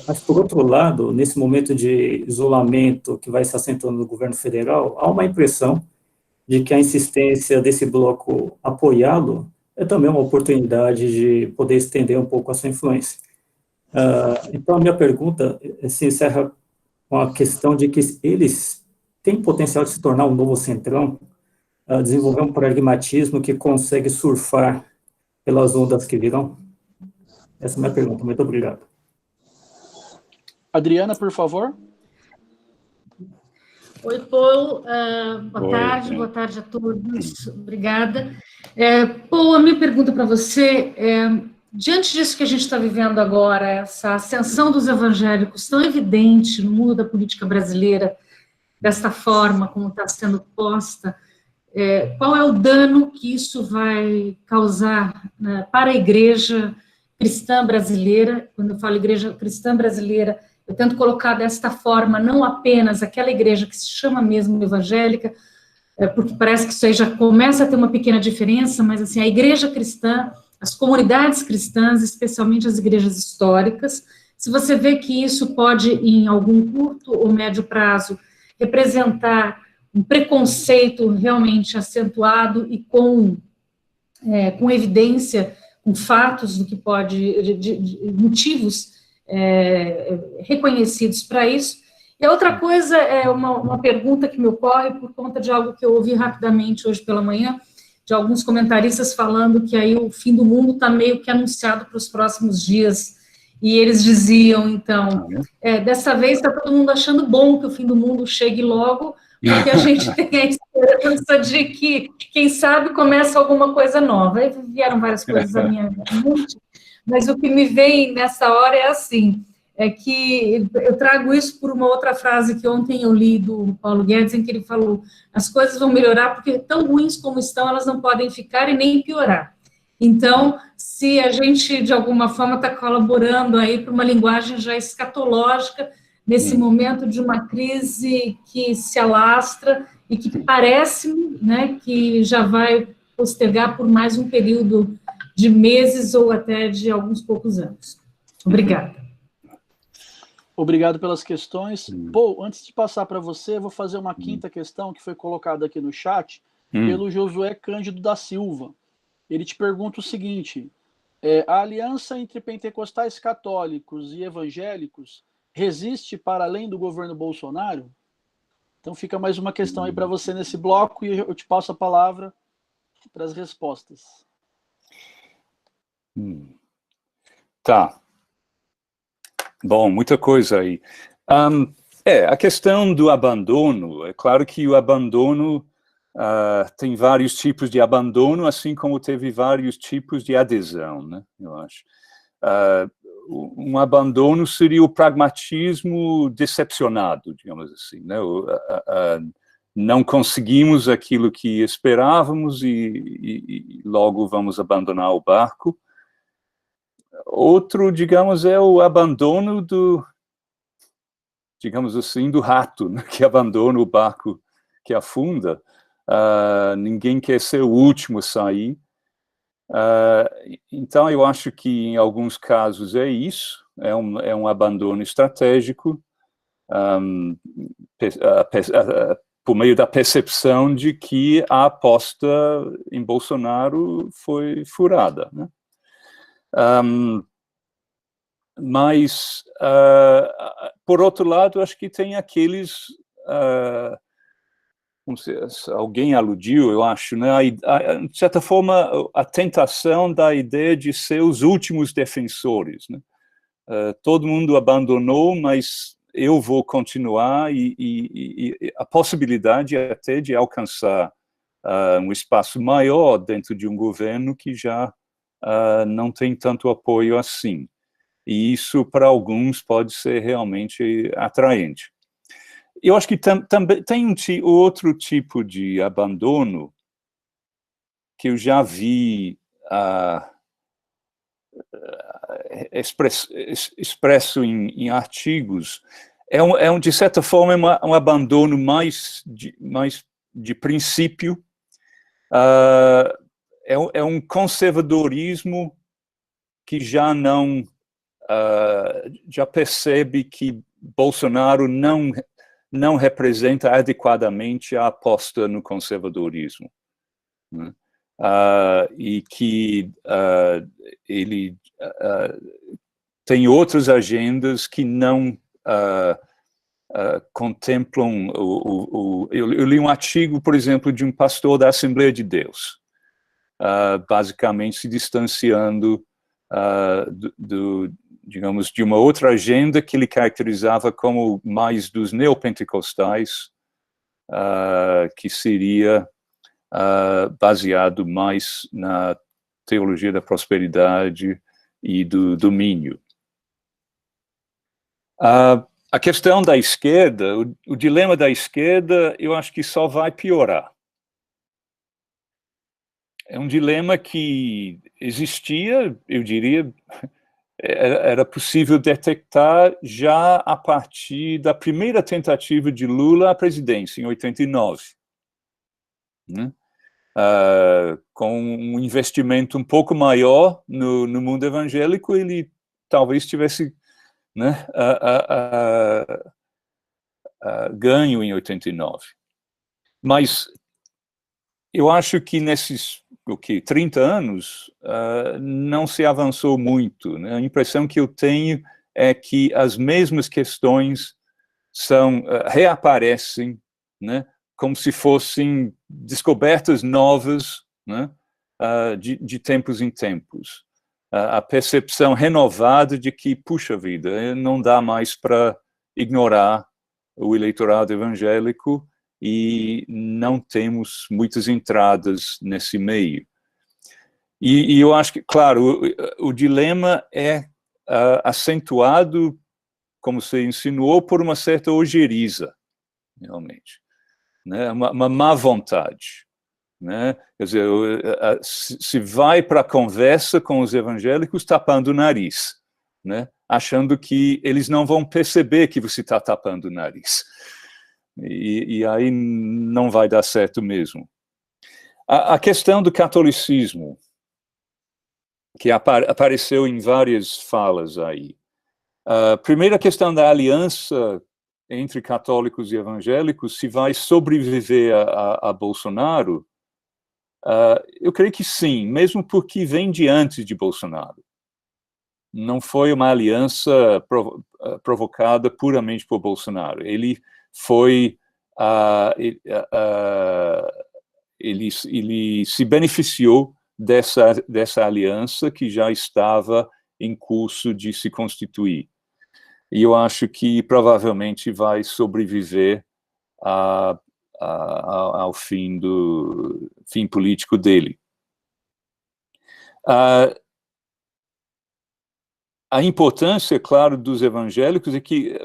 Mas, por outro lado, nesse momento de isolamento que vai se acentuando no governo federal, há uma impressão de que a insistência desse bloco apoiá-lo é também uma oportunidade de poder estender um pouco a sua influência. Então, a minha pergunta se encerra com a questão de que eles têm potencial de se tornar um novo centrão, desenvolver um pragmatismo que consegue surfar pelas ondas que virão? Essa é a minha pergunta. Muito obrigado. Adriana, por favor. Oi, Paul. Boa tarde a todos. Obrigada. Paul, a minha pergunta para você diante disso que a gente está vivendo agora, essa ascensão dos evangélicos tão evidente no mundo da política brasileira, desta forma como está sendo posta, qual é o dano que isso vai causar, né, para a igreja cristã brasileira? Quando eu falo igreja cristã brasileira, eu tento colocar desta forma, não apenas aquela igreja que se chama mesmo evangélica, porque parece que isso aí já começa a ter uma pequena diferença, mas assim, a igreja cristã, as comunidades cristãs, especialmente as igrejas históricas, se você vê que isso pode, em algum curto ou médio prazo, representar um preconceito realmente acentuado e com evidência, com fatos do que pode, de motivos reconhecidos para isso. E a outra coisa é uma pergunta que me ocorre por conta de algo que eu ouvi rapidamente hoje pela manhã, de alguns comentaristas falando que aí o fim do mundo está meio que anunciado para os próximos dias, e eles diziam, então, dessa vez está todo mundo achando bom que o fim do mundo chegue logo, porque a gente tem a esperança de que, quem sabe, começa alguma coisa nova. Aí vieram várias coisas à minha mente, mas o que me vem nessa hora é assim, é que eu trago isso por uma outra frase que ontem eu li do Paulo Guedes, em que ele falou, as coisas vão melhorar porque tão ruins como estão, elas não podem ficar e nem piorar. Então, se a gente, de alguma forma, está colaborando aí para uma linguagem já escatológica, nesse momento de uma crise que se alastra e que parece, né, que já vai postergar por mais um período de meses ou até de alguns poucos anos. Obrigada. Obrigado pelas questões. Pô, antes de passar para você, eu vou fazer uma quinta questão que foi colocada aqui no chat pelo Josué Cândido da Silva. Ele te pergunta o seguinte, a aliança entre pentecostais católicos e evangélicos resiste para além do governo Bolsonaro? Então fica mais uma questão aí para você nesse bloco e eu te passo a palavra para as respostas. Tá. Bom, muita coisa aí. A questão do abandono, é claro que o abandono tem vários tipos de abandono, assim como teve vários tipos de adesão, né, eu acho. Um abandono seria o pragmatismo decepcionado, digamos assim, né? Não conseguimos aquilo que esperávamos e logo vamos abandonar o barco. Outro, digamos, é o abandono digamos assim, do rato, né? Que abandona o barco que afunda. Ninguém quer ser o último a sair. Então, eu acho que em alguns casos é isso, é um abandono estratégico, por meio da percepção de que a aposta em Bolsonaro foi furada, né? Mas, por outro lado, acho que tem aqueles... alguém aludiu, eu acho, né, de certa forma, a tentação da ideia de ser os últimos defensores, né? Todo mundo abandonou, mas eu vou continuar, e a possibilidade até de alcançar um espaço maior dentro de um governo que já não tem tanto apoio assim. E isso, para alguns, pode ser realmente atraente. Eu acho que também tem outro tipo de abandono que eu já vi expresso em artigos. De certa forma, um abandono mais de princípio. É um conservadorismo que já não... já percebe que Bolsonaro não representa adequadamente a aposta no conservadorismo, né? E que ele tem outras agendas que não contemplam eu li um artigo, por exemplo, de um pastor da Assembleia de Deus, basicamente se distanciando digamos, de uma outra agenda que ele caracterizava como mais dos neopentecostais, que seria baseado mais na teologia da prosperidade e do domínio. a questão da esquerda, o dilema da esquerda, eu acho que só vai piorar. É um dilema que existia, eu diria, era possível detectar já a partir da primeira tentativa de Lula à presidência, em 89. Né? Com um investimento um pouco maior no mundo evangélico, ele talvez tivesse, né, ganho em 89. Mas eu acho que nesses 30 anos não se avançou muito. Né? A impressão que eu tenho é que as mesmas questões reaparecem, né, como se fossem descobertas novas, né, de tempos em tempos. A percepção renovada de que, puxa vida, não dá mais para ignorar o eleitorado evangélico e não temos muitas entradas nesse meio. E eu acho que, claro, o dilema é acentuado, como você insinuou, por uma certa ojeriza, realmente, né? Uma má vontade. Né? Quer dizer, se vai para a conversa com os evangélicos tapando o nariz, né? Achando que eles não vão perceber que você está tapando o nariz. E aí não vai dar certo mesmo. A questão do catolicismo, que apareceu em várias falas aí. A primeira questão da aliança entre católicos e evangélicos, se vai sobreviver a Bolsonaro, eu creio que sim, mesmo porque vem de antes de Bolsonaro. Não foi uma aliança provocada puramente por Bolsonaro. Ele foi... ele se beneficiou dessa aliança que já estava em curso de se constituir. E eu acho que provavelmente vai sobreviver ao fim político dele. A importância, claro, dos evangélicos é que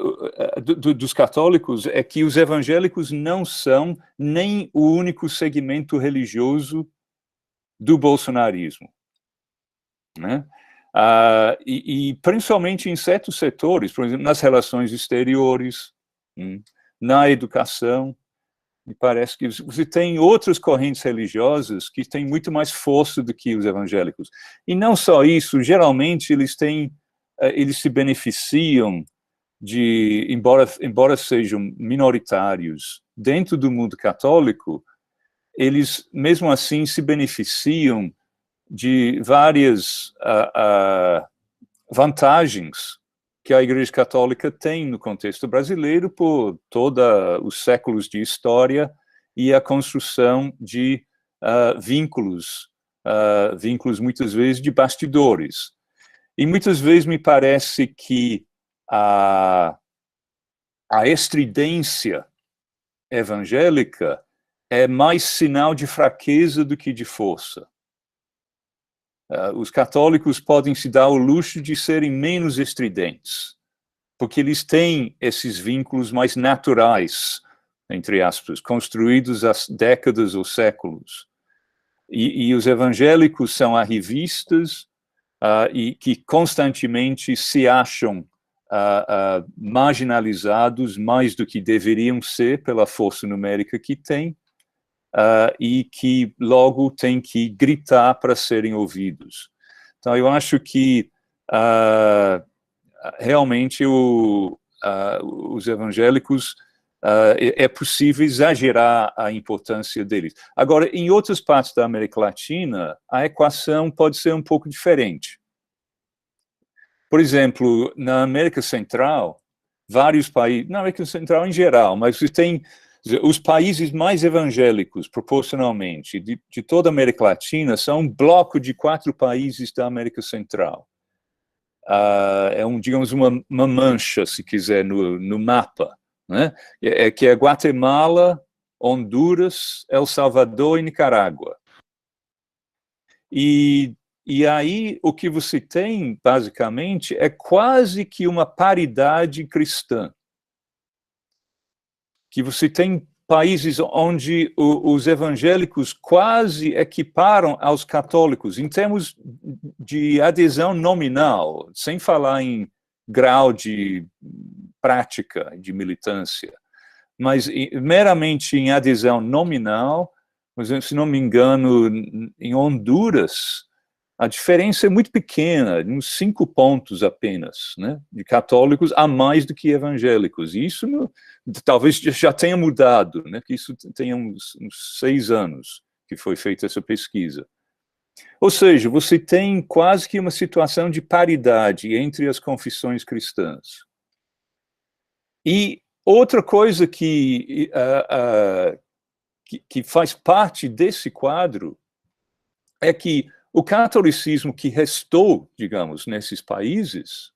dos católicos é que os evangélicos não são nem o único segmento religioso do bolsonarismo, né? E principalmente em certos setores, por exemplo, nas relações exteriores, na educação, me parece que você tem outras correntes religiosas que têm muito mais força do que os evangélicos. E não só isso, geralmente eles se beneficiam de, embora sejam minoritários dentro do mundo católico, eles mesmo assim se beneficiam de várias vantagens que a Igreja Católica tem no contexto brasileiro por todos os séculos de história e a construção de vínculos muitas vezes de bastidores. E muitas vezes me parece que a estridência evangélica é mais sinal de fraqueza do que de força. Os católicos podem se dar o luxo de serem menos estridentes, porque eles têm esses vínculos mais naturais, entre aspas, construídos há décadas ou séculos. E os evangélicos são arrivistas e que constantemente se acham marginalizados mais do que deveriam ser pela força numérica que têm, e que logo têm que gritar para serem ouvidos. Então, eu acho que realmente os evangélicos, é possível exagerar a importância deles. Agora, em outras partes da América Latina, a equação pode ser um pouco diferente. Por exemplo, na América Central, vários países, na América Central em geral, mas você tem os países mais evangélicos, proporcionalmente, de toda a América Latina, são um bloco de 4 países da América Central. Digamos, uma mancha, se quiser, no mapa, né? Que é Guatemala, Honduras, El Salvador e Nicarágua. E aí, o que você tem, basicamente, é quase que uma paridade cristã. que você tem países onde os evangélicos quase equiparam aos católicos, em termos de adesão nominal, sem falar em grau de prática, de militância, mas meramente em adesão nominal. Por exemplo, se não me engano, em Honduras, a diferença é muito pequena, uns 5 pontos apenas, né, de católicos a mais do que evangélicos. E isso talvez já tenha mudado, né, que isso tenha uns 6 anos que foi feita essa pesquisa. Ou seja, você tem quase que uma situação de paridade entre as confissões cristãs. E outra coisa que faz parte desse quadro é que o catolicismo que restou, digamos, nesses países,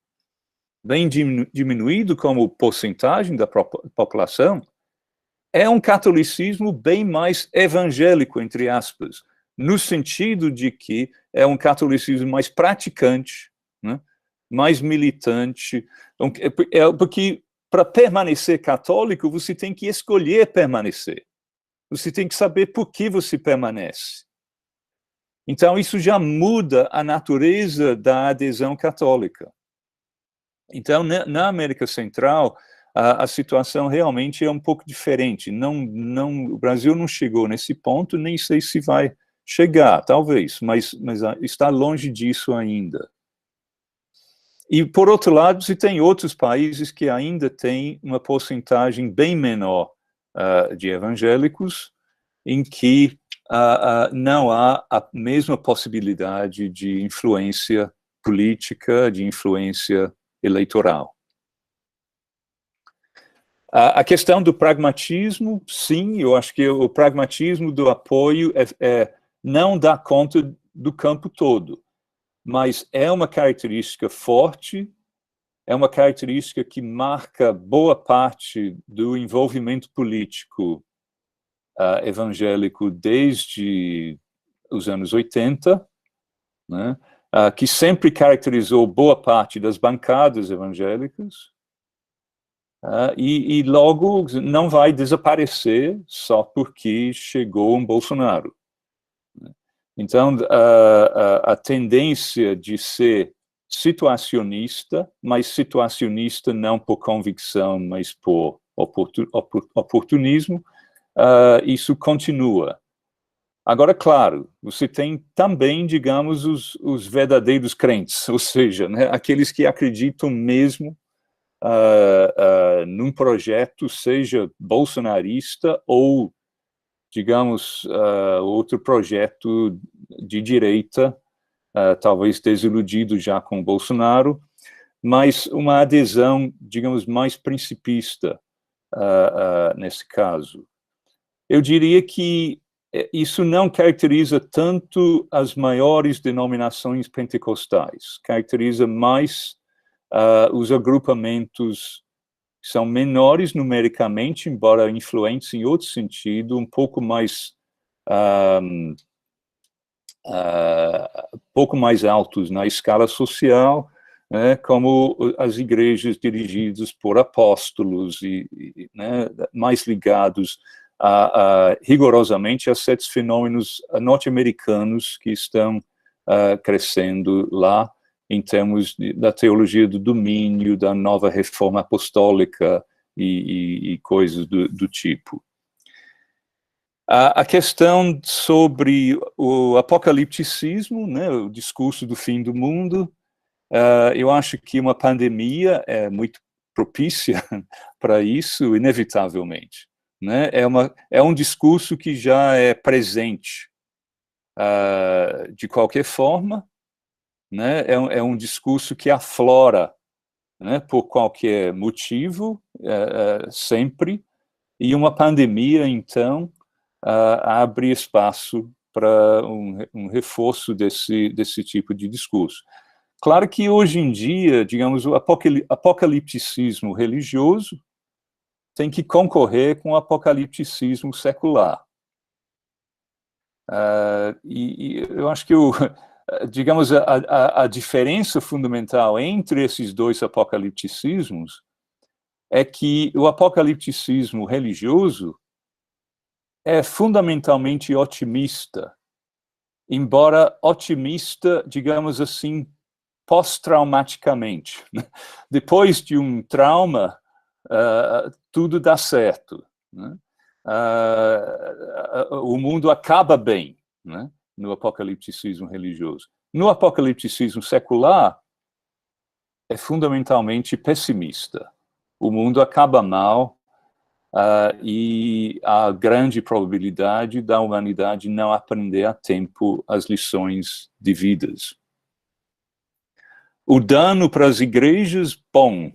bem diminuído como porcentagem da população, é um catolicismo bem mais evangélico, entre aspas, no sentido de que é um catolicismo mais praticante, né, mais militante, porque para permanecer católico, você tem que escolher permanecer. Você tem que saber por que você permanece. Então, isso já muda a natureza da adesão católica. Então, na América Central, a situação realmente é um pouco diferente. O Brasil não chegou nesse ponto, nem sei se vai chegar, talvez, mas está longe disso ainda. E, por outro lado, você tem outros países que ainda têm uma porcentagem bem menor de evangélicos, em que não há a mesma possibilidade de influência política, de influência eleitoral. A questão do pragmatismo, sim, eu acho que o pragmatismo do apoio não dá conta do campo todo, mas é uma característica forte, é uma característica que marca boa parte do envolvimento político evangélico desde os anos 80, né, que sempre caracterizou boa parte das bancadas evangélicas, e logo não vai desaparecer só porque chegou um Bolsonaro. Então, a tendência de ser situacionista, mas situacionista não por convicção, mas por oportunismo, isso continua. Agora, claro, você tem também, digamos, os verdadeiros crentes, ou seja, né, aqueles que acreditam mesmo num projeto, seja bolsonarista ou, digamos, outro projeto de direita, talvez desiludido já com Bolsonaro, mas uma adesão, digamos, mais principista nesse caso. Eu diria que isso não caracteriza tanto as maiores denominações pentecostais, caracteriza mais os agrupamentos que são menores numericamente, embora influentes em outro sentido, um pouco mais altos na escala social, né, como as igrejas dirigidas por apóstolos e né, mais ligados rigorosamente a certos fenômenos norte-americanos que estão crescendo lá em termos da teologia do domínio, da nova reforma apostólica e coisas do tipo. A questão sobre o apocalipticismo, né, o discurso do fim do mundo, eu acho que uma pandemia é muito propícia para isso, inevitavelmente. Né? É um discurso que já é presente de qualquer forma, né? É um discurso que aflora, né, por qualquer motivo, sempre, e uma pandemia, então, abre espaço para um reforço desse tipo de discurso. Claro que hoje em dia, digamos, o apocalipticismo religioso tem que concorrer com o apocalipticismo secular. E eu acho que, digamos, a diferença fundamental entre esses dois apocalipticismos é que o apocalipticismo religioso é fundamentalmente otimista, embora otimista, digamos assim, pós-traumaticamente. Depois de um trauma, tudo dá certo, né? O mundo acaba bem, né? No apocalipticismo religioso. No apocalipticismo secular, é fundamentalmente pessimista. O mundo acaba mal, e há grande probabilidade da humanidade não aprender a tempo as lições devidas. O dano para as igrejas, bom,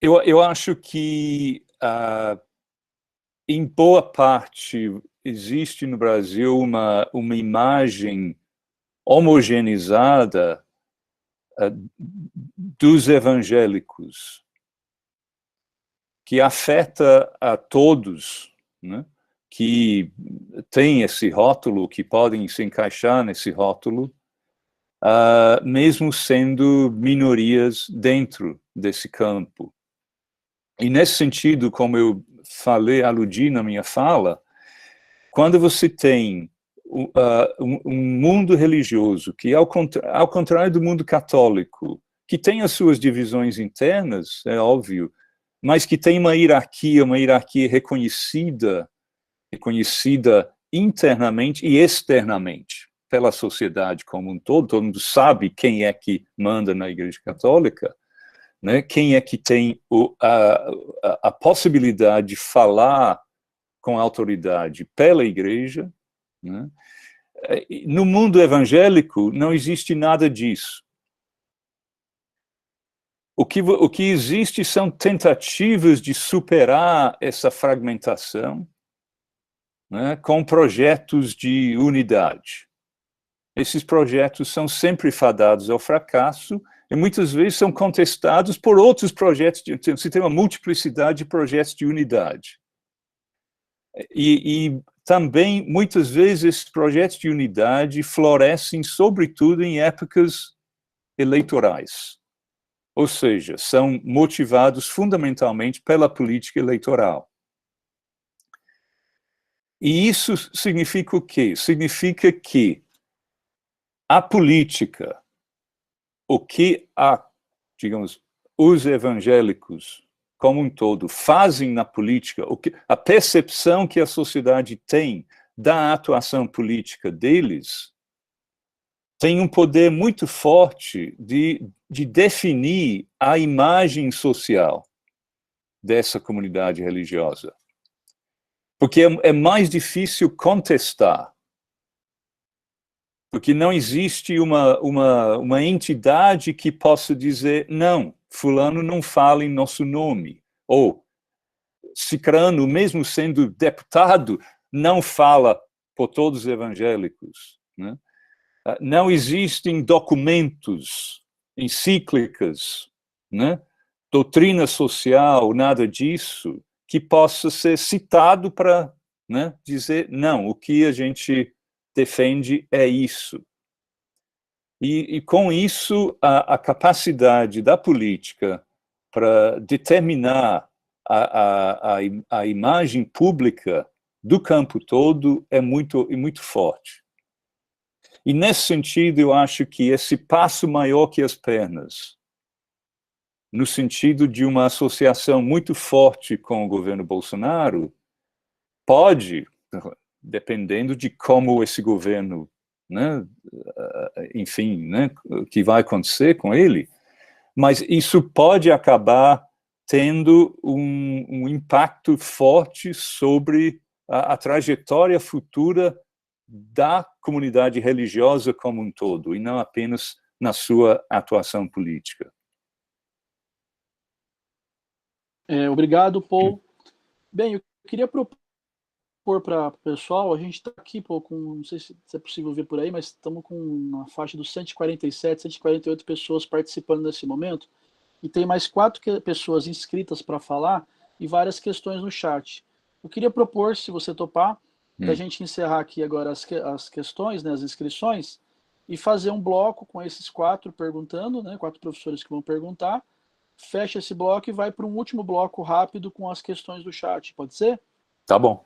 eu acho que, em boa parte, existe no Brasil uma imagem homogeneizada dos evangélicos, que afeta a todos, né, que têm esse rótulo, que podem se encaixar nesse rótulo, mesmo sendo minorias dentro desse campo. E nesse sentido, como eu aludi na minha fala, quando você tem um mundo religioso que, ao contrário do mundo católico, que tem as suas divisões internas, é óbvio, mas que tem uma hierarquia reconhecida internamente e externamente pela sociedade como um todo mundo sabe quem é que manda na Igreja Católica, né? Quem é que tem a possibilidade de falar com autoridade pela Igreja, né? No mundo evangélico não existe nada disso. O que existe são tentativas de superar essa fragmentação, né, com projetos de unidade. Esses projetos são sempre fadados ao fracasso e muitas vezes são contestados por outros projetos. Você tem uma multiplicidade de projetos de unidade. E também, muitas vezes, esses projetos de unidade florescem, sobretudo, em épocas eleitorais. Ou seja, são motivados fundamentalmente pela política eleitoral. E isso significa o quê? Significa que a política, o que digamos, os evangélicos como um todo fazem na política, a percepção que a sociedade tem da atuação política deles, tem um poder muito forte de definir a imagem social dessa comunidade religiosa. Porque é mais difícil contestar. Porque não existe uma entidade que possa dizer, não, fulano não fala em nosso nome. Ou, cicrano, mesmo sendo deputado, não fala por todos os evangélicos, né? Não existem documentos, encíclicas, né? Doutrina social, nada disso, que possa ser citado para, né, dizer, não, o que a gente defende é isso. E com isso, a capacidade da política para determinar a imagem pública do campo todo é muito forte. E nesse sentido, eu acho que esse passo maior que as pernas, no sentido de uma associação muito forte com o governo Bolsonaro, pode, dependendo de como esse governo, né, enfim, né, o que vai acontecer com ele, mas isso pode acabar tendo um impacto forte sobre a trajetória futura da comunidade religiosa como um todo, e não apenas na sua atuação política. Obrigado, Paul. Bem, eu queria propor para o pessoal, a gente está aqui, Paul, não sei se é possível ver por aí, mas estamos com uma faixa dos 147, 148 pessoas participando nesse momento, e tem mais 4 pessoas inscritas para falar, e várias questões no chat. Eu queria propor, se você topar, para a gente encerrar aqui agora as questões, né, as inscrições, e fazer um bloco com esses 4 perguntando, né, 4 professores que vão perguntar, fecha esse bloco e vai para um último bloco rápido com as questões do chat, pode ser? Tá bom.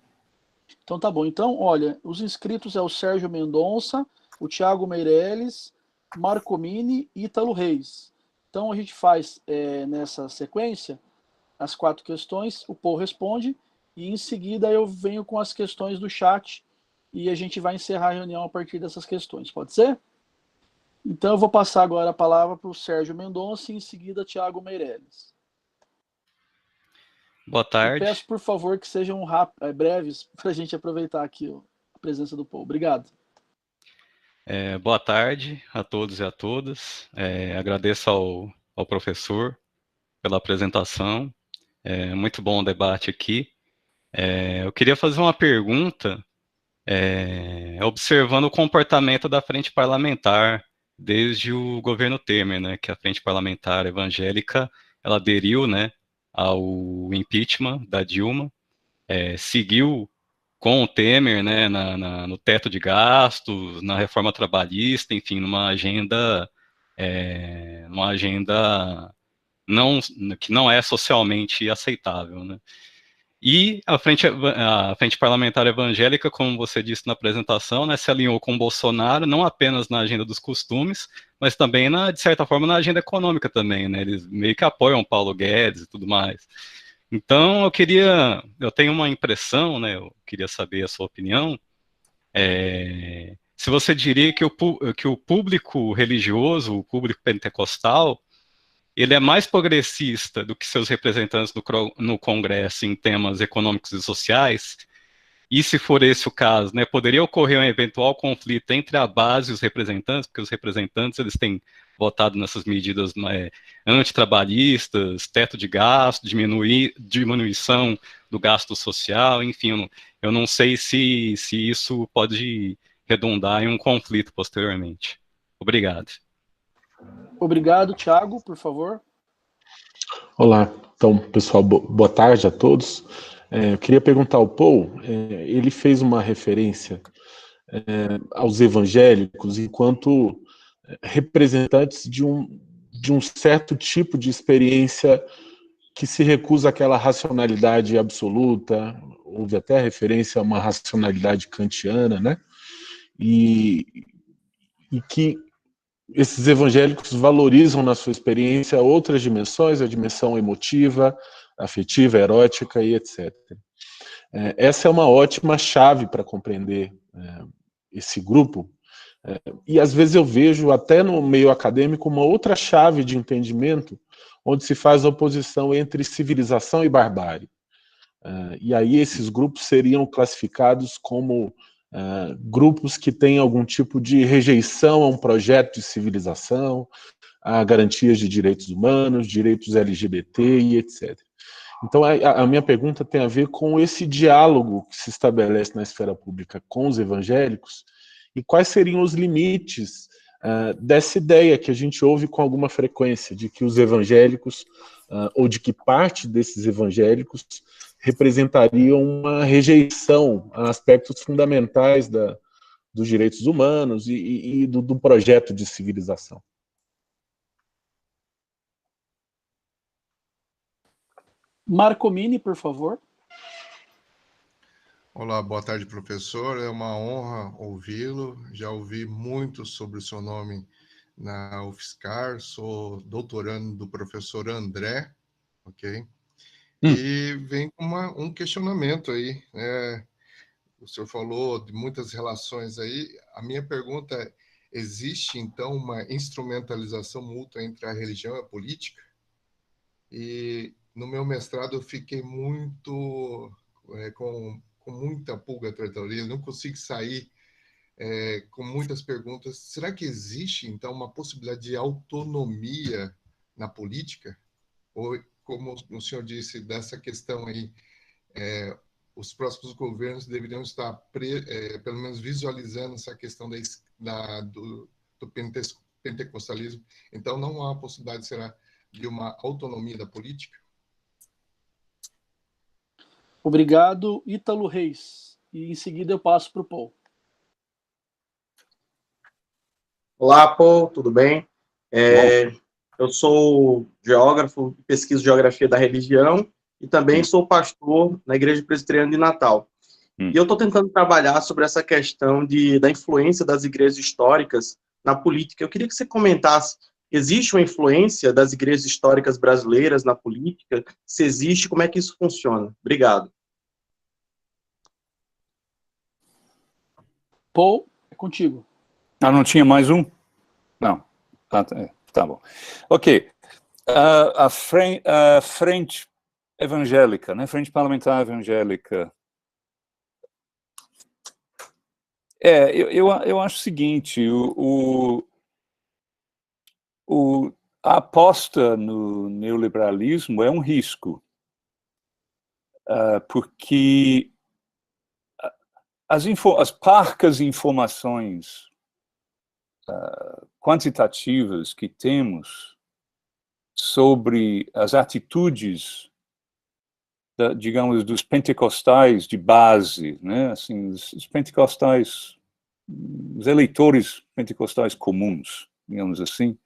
Então tá bom. Então, olha, os inscritos é o Sérgio Mendonça, o Thiago Meirelles, Marcomini e Ítalo Reis. Então a gente faz nessa sequência as 4 questões, o Paul responde, e em seguida eu venho com as questões do chat e a gente vai encerrar a reunião a partir dessas questões, pode ser? Então eu vou passar agora a palavra para o Sérgio Mendonça e em seguida Thiago Meirelles. Boa tarde. Eu peço, por favor, que sejam breves para a gente aproveitar aqui a presença do Paul. Obrigado. Boa tarde a todos e a todas. Agradeço ao professor pela apresentação. Muito bom o debate aqui. Eu queria fazer uma pergunta, observando o comportamento da frente parlamentar desde o governo Temer, né, que a frente parlamentar evangélica ela aderiu, né, ao impeachment da Dilma, seguiu com o Temer, né, no teto de gastos, na reforma trabalhista, enfim, numa agenda que não é socialmente aceitável, né? E a frente parlamentar evangélica, como você disse na apresentação, né, se alinhou com o Bolsonaro, não apenas na agenda dos costumes, mas também, de certa forma, na agenda econômica também, né? Eles meio que apoiam Paulo Guedes e tudo mais. Então, eu tenho uma impressão, né, eu queria saber a sua opinião, se você diria que o público religioso, o público pentecostal, ele é mais progressista do que seus representantes no Congresso em temas econômicos e sociais, e se for esse o caso, né, poderia ocorrer um eventual conflito entre a base e os representantes, porque os representantes eles têm votado nessas medidas antitrabalhistas, teto de gasto, diminuição do gasto social, enfim, eu não sei se isso pode redundar em um conflito posteriormente. Obrigado. Obrigado, Thiago, por favor. Olá, então, pessoal, boa tarde a todos. Eu queria perguntar ao Paul, ele fez uma referência aos evangélicos enquanto representantes de um certo tipo de experiência que se recusa àquela racionalidade absoluta, houve até referência a uma racionalidade kantiana, né? E que esses evangélicos valorizam na sua experiência outras dimensões, a dimensão emotiva, afetiva, erótica e etc. Essa é uma ótima chave para compreender esse grupo, e às vezes eu vejo até no meio acadêmico uma outra chave de entendimento onde se faz a oposição entre civilização e barbárie. E aí esses grupos seriam classificados como grupos que têm algum tipo de rejeição a um projeto de civilização, a garantias de direitos humanos, direitos LGBT e etc. Então, a minha pergunta tem a ver com esse diálogo que se estabelece na esfera pública com os evangélicos e quais seriam os limites dessa ideia que a gente ouve com alguma frequência, de que os evangélicos, ou de que parte desses evangélicos representariam uma rejeição a aspectos fundamentais dos direitos humanos e do projeto de civilização. Marcomini, por favor. Olá, boa tarde, professor. É uma honra ouvi-lo. Já ouvi muito sobre o seu nome na UFSCar. Sou doutorando do professor André, ok? E vem com um questionamento aí. O senhor falou de muitas relações aí. A minha pergunta é, existe, então, uma instrumentalização mútua entre a religião e a política? E no meu mestrado eu fiquei muito com muita pulga atrás da orelha, não consigo sair com muitas perguntas. Será que existe, então, uma possibilidade de autonomia na política? Ou, como o senhor disse, dessa questão aí, os próximos governos deveriam estar, pelo menos, visualizando essa questão do pentecostalismo. Então, não há possibilidade, será, de uma autonomia da política? Obrigado, Ítalo Reis. E em seguida eu passo para o Paul. Olá, Paul, tudo bem? Eu sou geógrafo, pesquiso geografia da religião e também sou pastor na Igreja Presbiteriana de Natal. E eu estou tentando trabalhar sobre essa questão da influência das igrejas históricas na política. Eu queria que você comentasse, existe uma influência das igrejas históricas brasileiras na política? Se existe, como é que isso funciona? Obrigado. Paul, é contigo. Não tinha mais um? Não. Tá bom. Ok. A frente evangélica, né? Frente Parlamentar Evangélica. Eu acho o seguinte, a aposta no neoliberalismo é um risco, porque as parcas informações quantitativas que temos sobre as atitudes, digamos, dos pentecostais de base, né? Assim, os pentecostais, os eleitores pentecostais comuns, digamos assim,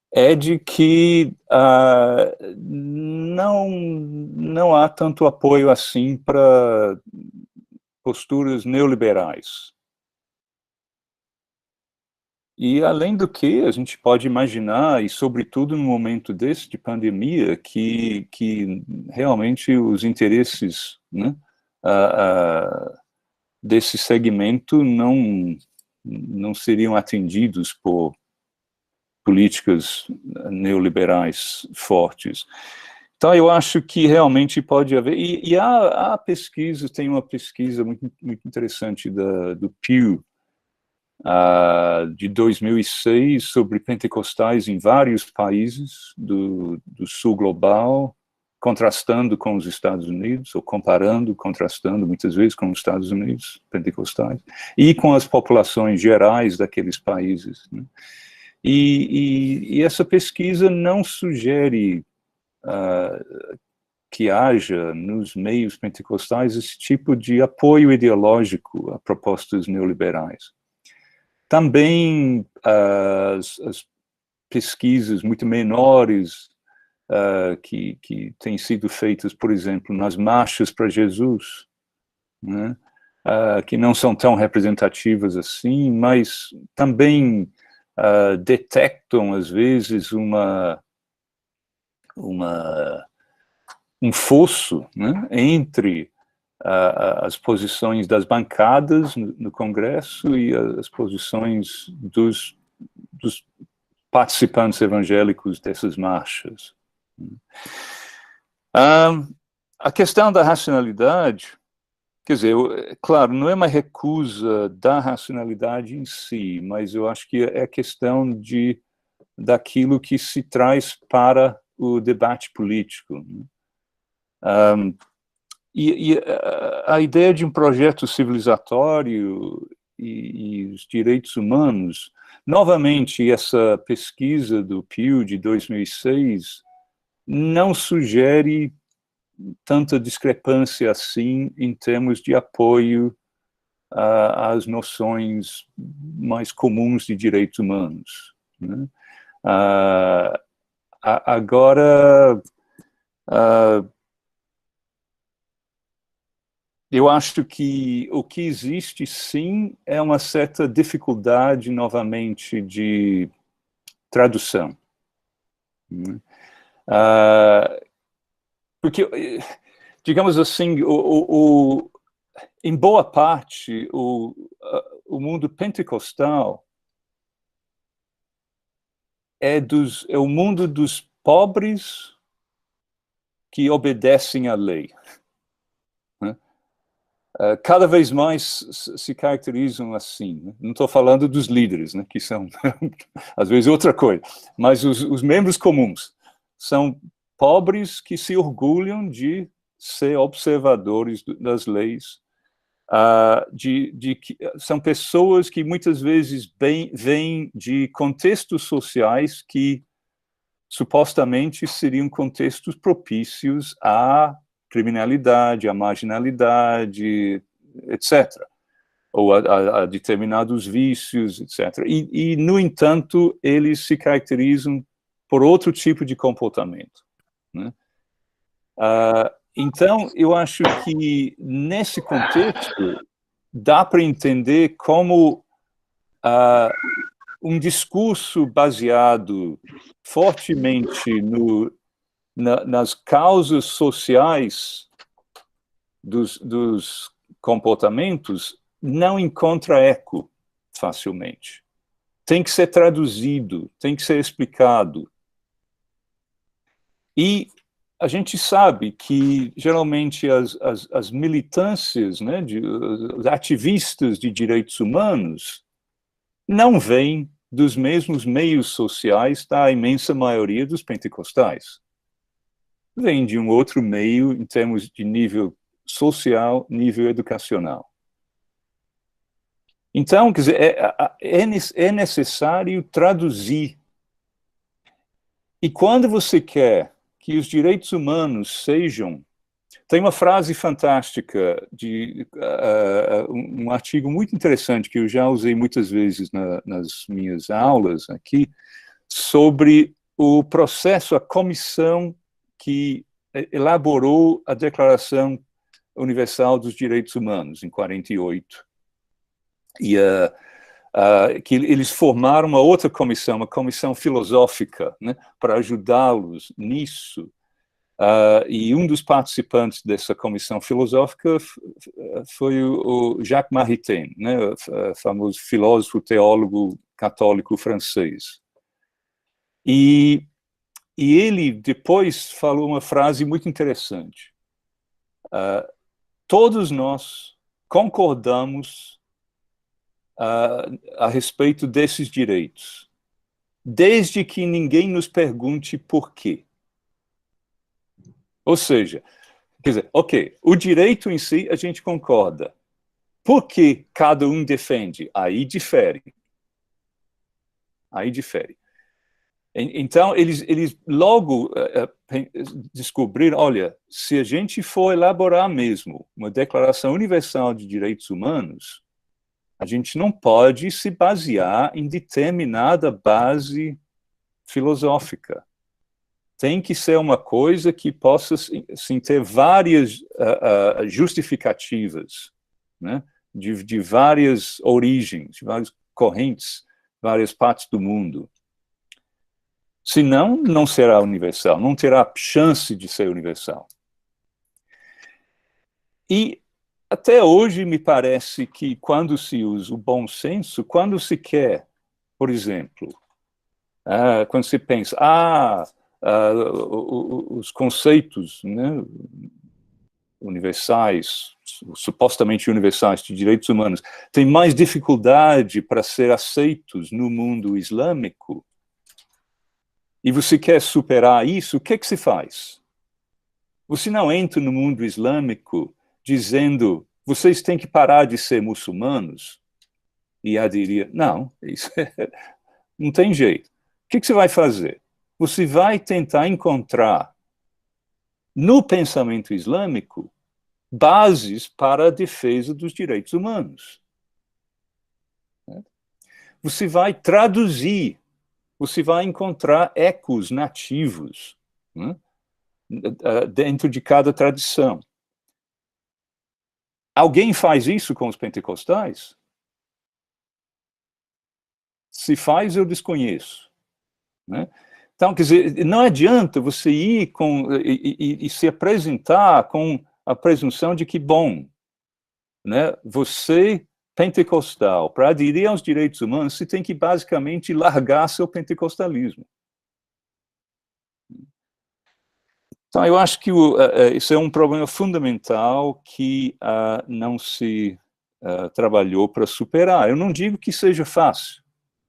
é de que não há tanto apoio assim para posturas neoliberais. E, além do que, a gente pode imaginar, e sobretudo no momento desse de pandemia, que realmente os interesses, né, desse segmento não seriam atendidos por políticas neoliberais fortes. Então, eu acho que realmente pode haver, e há pesquisas, tem uma pesquisa muito, muito interessante do Pew, de 2006, sobre pentecostais em vários países do sul global, contrastando com os Estados Unidos, ou contrastando muitas vezes com os Estados Unidos, pentecostais, e com as populações gerais daqueles países, né? E essa pesquisa não sugere que haja nos meios pentecostais esse tipo de apoio ideológico a propostas neoliberais. Também as pesquisas muito menores que têm sido feitas, por exemplo, nas marchas para Jesus, né, que não são tão representativas assim, mas também detectam, às vezes, um fosso, né, entre as posições das bancadas no Congresso e as posições dos participantes evangélicos dessas marchas. A questão da racionalidade, quer dizer, claro, não é uma recusa da racionalidade em si, mas eu acho que é a questão daquilo que se traz para o debate político, né? E a ideia de um projeto civilizatório e os direitos humanos, novamente, essa pesquisa do Pew de 2006 não sugere tanta discrepância assim em termos de apoio às noções mais comuns de direitos humanos, né? Agora, eu acho que o que existe, sim, é uma certa dificuldade, novamente, de tradução, né? Porque, digamos assim, em boa parte, o mundo pentecostal é o mundo dos pobres que obedecem à lei. Cada vez mais se caracterizam assim, né? Não estou falando dos líderes, né, que são, às vezes, outra coisa, mas os membros comuns são pobres que se orgulham de ser observadores das leis, são pessoas que muitas vezes vêm de contextos sociais que supostamente seriam contextos propícios à criminalidade, à marginalidade, etc. ou a determinados vícios, etc. E, no entanto, eles se caracterizam por outro tipo de comportamento, né? Então, eu acho que, nesse contexto, dá para entender como um discurso baseado fortemente nas causas sociais dos comportamentos não encontra eco facilmente. Tem que ser traduzido, tem que ser explicado. E a gente sabe que, geralmente, as militâncias, né, os ativistas de direitos humanos não vêm dos mesmos meios sociais da imensa maioria dos pentecostais. Vêm de um outro meio em termos de nível social, nível educacional. Então, quer dizer, é necessário traduzir. E quando você quer que os direitos humanos sejam... Tem uma frase fantástica, um artigo muito interessante, que eu já usei muitas vezes nas minhas aulas aqui, sobre o processo, a comissão que elaborou a Declaração Universal dos Direitos Humanos, em 48. E que eles formaram uma outra comissão, uma comissão filosófica, né, para ajudá-los nisso. E um dos participantes dessa comissão filosófica foi o Jacques Maritain, né, o famoso filósofo, teólogo católico francês. E ele depois falou uma frase muito interessante. Todos nós concordamos a respeito desses direitos, desde que ninguém nos pergunte por quê. Ou seja, quer dizer, ok, o direito em si a gente concorda. Por que cada um defende? Aí difere. Aí difere. Então, eles logo descobriram, olha, se a gente for elaborar mesmo uma Declaração Universal de Direitos Humanos, a gente não pode se basear em determinada base filosófica. Tem que ser uma coisa que possa, sim, ter várias justificativas, né, de várias origens, de várias correntes, várias partes do mundo. Senão, não será universal, não terá chance de ser universal. E até hoje me parece que quando se usa o bom senso, quando se quer, por exemplo, quando se pensa, os conceitos, né, universais, supostamente universais de direitos humanos, têm mais dificuldade para ser aceitos no mundo islâmico, e você quer superar isso, o que se faz? Você não entra no mundo islâmico dizendo, vocês têm que parar de ser muçulmanos, e aderir. Não, isso não tem jeito. O que você vai fazer? Você vai tentar encontrar no pensamento islâmico bases para a defesa dos direitos humanos. Você vai traduzir, você vai encontrar ecos nativos, né, dentro de cada tradição. Alguém faz isso com os pentecostais? Se faz, eu desconheço, né? Então, quer dizer, não adianta você ir e se apresentar com a presunção de que, bom, né, você, pentecostal, para aderir aos direitos humanos, você tem que basicamente largar seu pentecostalismo. Então, eu acho que isso é um problema fundamental que não se trabalhou para superar. Eu não digo que seja fácil,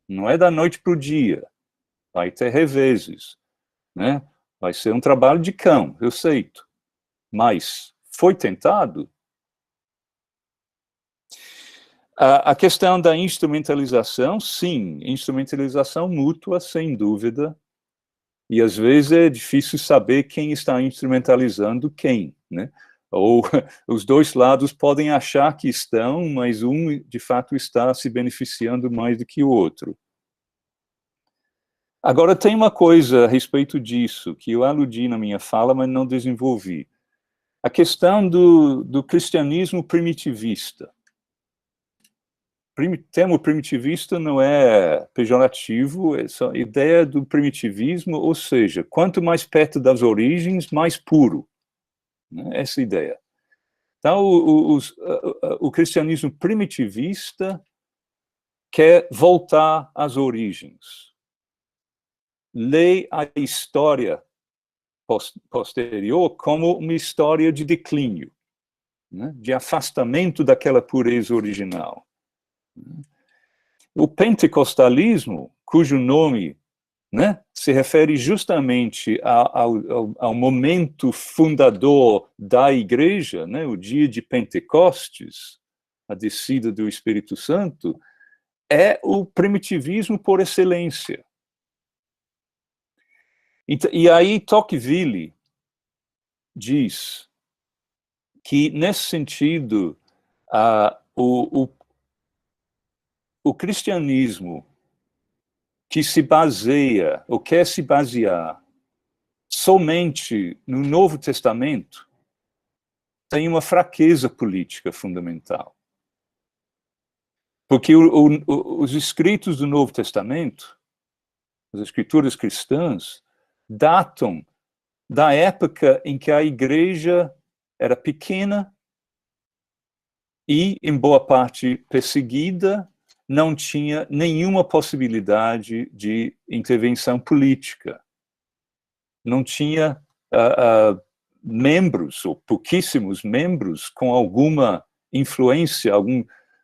não é da noite para o dia. Vai ter reveses, né? Vai ser um trabalho de cão, eu sei. Mas foi tentado. A questão da instrumentalização, sim, instrumentalização mútua, sem dúvida. E às vezes é difícil saber quem está instrumentalizando quem, né? Ou os dois lados podem achar que estão, mas um, de fato, está se beneficiando mais do que o outro. Agora, tem uma coisa a respeito disso, que eu aludi na minha fala, mas não desenvolvi. A questão do cristianismo primitivista. O termo primitivista não é pejorativo, é só a ideia do primitivismo, ou seja, quanto mais perto das origens, mais puro. Né? Essa ideia. Então, o cristianismo primitivista quer voltar às origens. Lê a história posterior como uma história de declínio, né? De afastamento daquela pureza original. O pentecostalismo, cujo nome, né, se refere justamente ao momento fundador da igreja, né, o dia de Pentecostes, a descida do Espírito Santo, é o primitivismo por excelência. E aí Tocqueville diz que, nesse sentido, o cristianismo que se baseia, ou quer se basear, somente no Novo Testamento, tem uma fraqueza política fundamental. Porque os escritos do Novo Testamento, as escrituras cristãs, datam da época em que a igreja era pequena e, em boa parte, perseguida, não tinha nenhuma possibilidade de intervenção política. Não tinha membros, ou pouquíssimos membros, com alguma influência,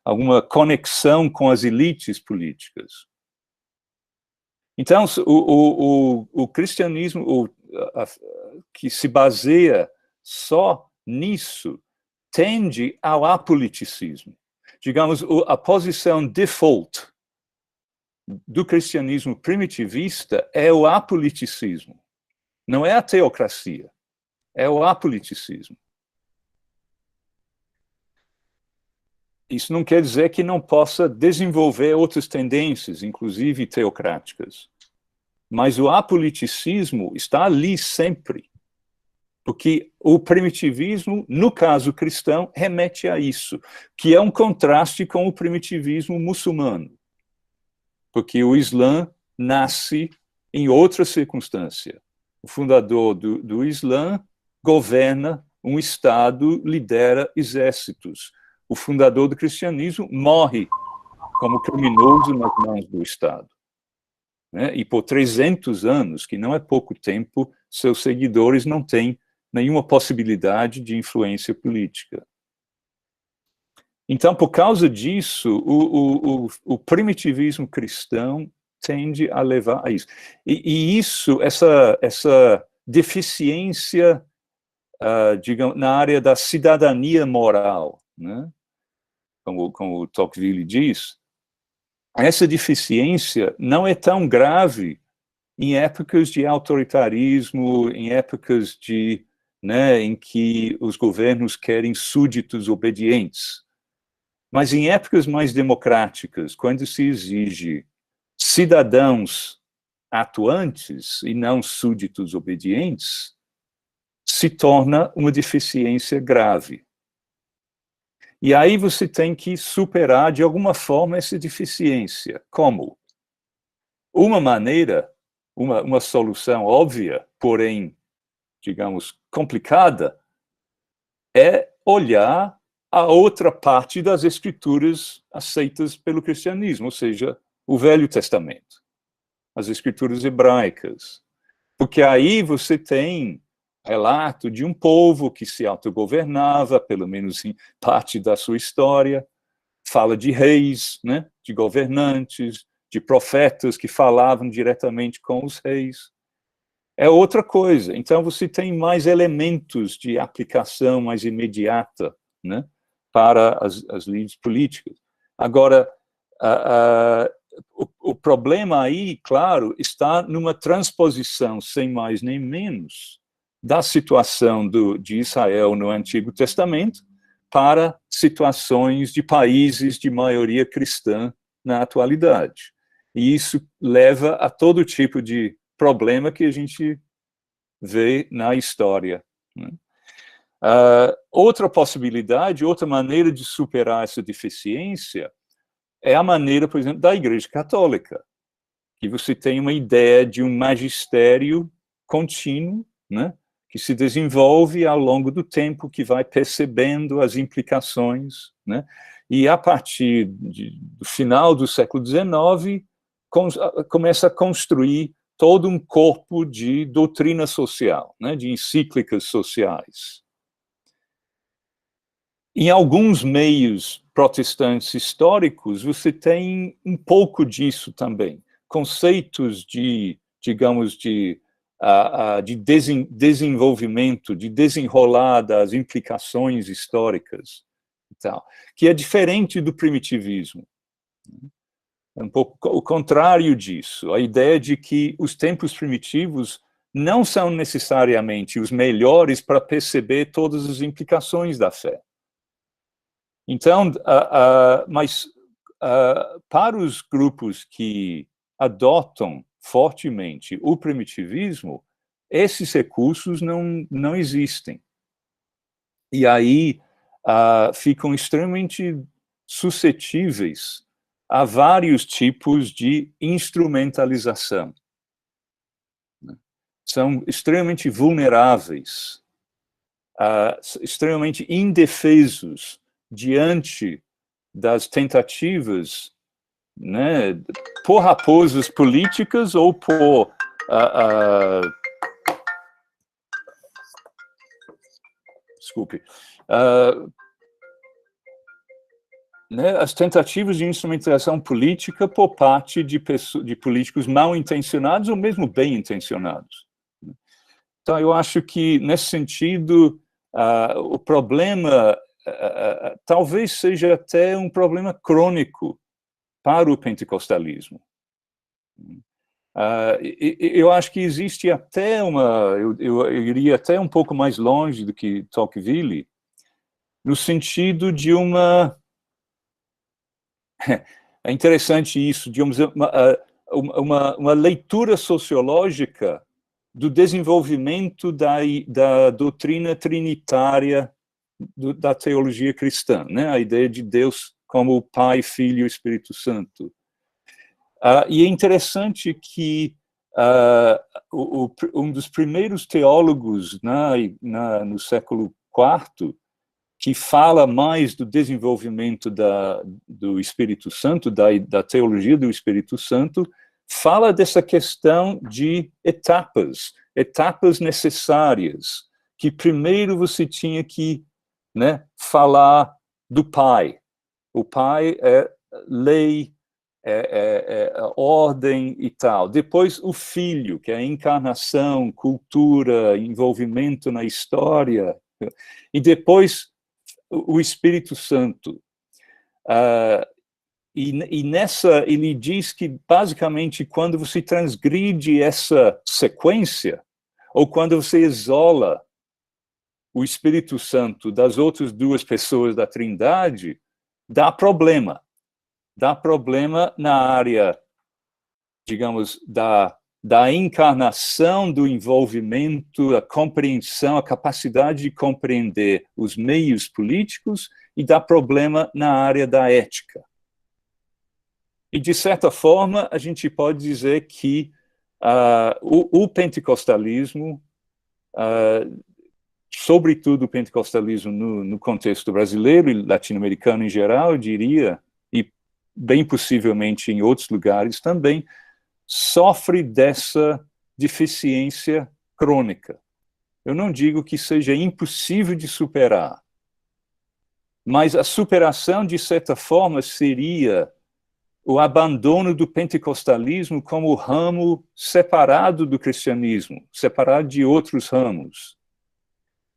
alguma conexão com as elites políticas. Então, o cristianismo que se baseia só nisso tende ao apoliticismo. Digamos, a posição default do cristianismo primitivista é o apoliticismo. Não é a teocracia, é o apoliticismo. Isso não quer dizer que não possa desenvolver outras tendências, inclusive teocráticas. Mas o apoliticismo está ali sempre. Porque o primitivismo, no caso cristão, remete a isso, que é um contraste com o primitivismo muçulmano. Porque o Islã nasce em outra circunstância. O fundador do Islã governa um Estado, lidera exércitos. O fundador do cristianismo morre como criminoso nas mãos do Estado. Né? E por 300 anos, que não é pouco tempo, seus seguidores não têm nenhuma possibilidade de influência política. Então, por causa disso, o primitivismo cristão tende a levar a isso. E isso, essa deficiência, digamos, na área da cidadania moral, né? Como o Tocqueville diz, essa deficiência não é tão grave em épocas de autoritarismo, em épocas em que os governos querem súditos obedientes. Mas em épocas mais democráticas, quando se exige cidadãos atuantes e não súditos obedientes, se torna uma deficiência grave. E aí você tem que superar, de alguma forma, essa deficiência. Como? Uma maneira, uma solução óbvia, porém, digamos, complicada, é olhar a outra parte das escrituras aceitas pelo cristianismo, ou seja, o Velho Testamento, as escrituras hebraicas. Porque aí você tem relato de um povo que se autogovernava, pelo menos em parte da sua história, fala de reis, né, de governantes, de profetas que falavam diretamente com os reis. É outra coisa. Então, você tem mais elementos de aplicação mais imediata, né, para as lides políticas. Agora, o problema aí, claro, está numa transposição, sem mais nem menos, da situação de Israel no Antigo Testamento para situações de países de maioria cristã na atualidade. E isso leva a todo tipo de problema que a gente vê na história, né? Outra possibilidade, outra maneira de superar essa deficiência é a maneira, por exemplo, da Igreja Católica, que você tem uma ideia de um magistério contínuo, né, que se desenvolve ao longo do tempo, que vai percebendo as implicações, né, e a partir do final do século XIX, começa a construir todo um corpo de doutrina social, né, de encíclicas sociais. Em alguns meios protestantes históricos, você tem um pouco disso também. Conceitos de, digamos, de desenvolvimento, de desenrolar das implicações históricas, e tal, que é diferente do primitivismo. É um pouco o contrário disso. A ideia de que os tempos primitivos não são necessariamente os melhores para perceber todas as implicações da fé. Então, mas para os grupos que adotam fortemente o primitivismo, esses recursos não existem. E aí ficam extremamente suscetíveis a vários tipos de instrumentalização. São extremamente vulneráveis, extremamente indefesos diante das tentativas, né, por raposas políticas ou por desculpe, né, as tentativas de instrumentalização política por parte de políticos mal intencionados ou mesmo bem intencionados. Então, eu acho que, nesse sentido, o problema talvez seja até um problema crônico para o pentecostalismo. Eu acho que existe até eu iria até um pouco mais longe do que Tocqueville, no sentido de é interessante isso, de uma leitura sociológica do desenvolvimento da doutrina trinitária da teologia cristã, né? A ideia de Deus como o Pai, Filho e Espírito Santo. E é interessante que um dos primeiros teólogos no século IV, que fala mais do desenvolvimento do Espírito Santo, da teologia do Espírito Santo, fala dessa questão de etapas necessárias, que primeiro você tinha que, né, falar do Pai. O Pai é lei, é ordem e tal. Depois o Filho, que é a encarnação, cultura, envolvimento na história. E depois o Espírito Santo. E nessa, ele diz que, basicamente, quando você transgride essa sequência, ou quando você isola o Espírito Santo das outras duas pessoas da Trindade, dá problema. Dá problema na área, digamos, da encarnação, do envolvimento, a compreensão, a capacidade de compreender os meios políticos, e dá problema na área da ética. E, de certa forma, a gente pode dizer que o pentecostalismo, sobretudo o pentecostalismo no contexto brasileiro e latino-americano em geral, eu diria, e bem possivelmente em outros lugares também, sofre dessa deficiência crônica. Eu não digo que seja impossível de superar, mas a superação, de certa forma, seria o abandono do pentecostalismo como ramo separado do cristianismo, separado de outros ramos.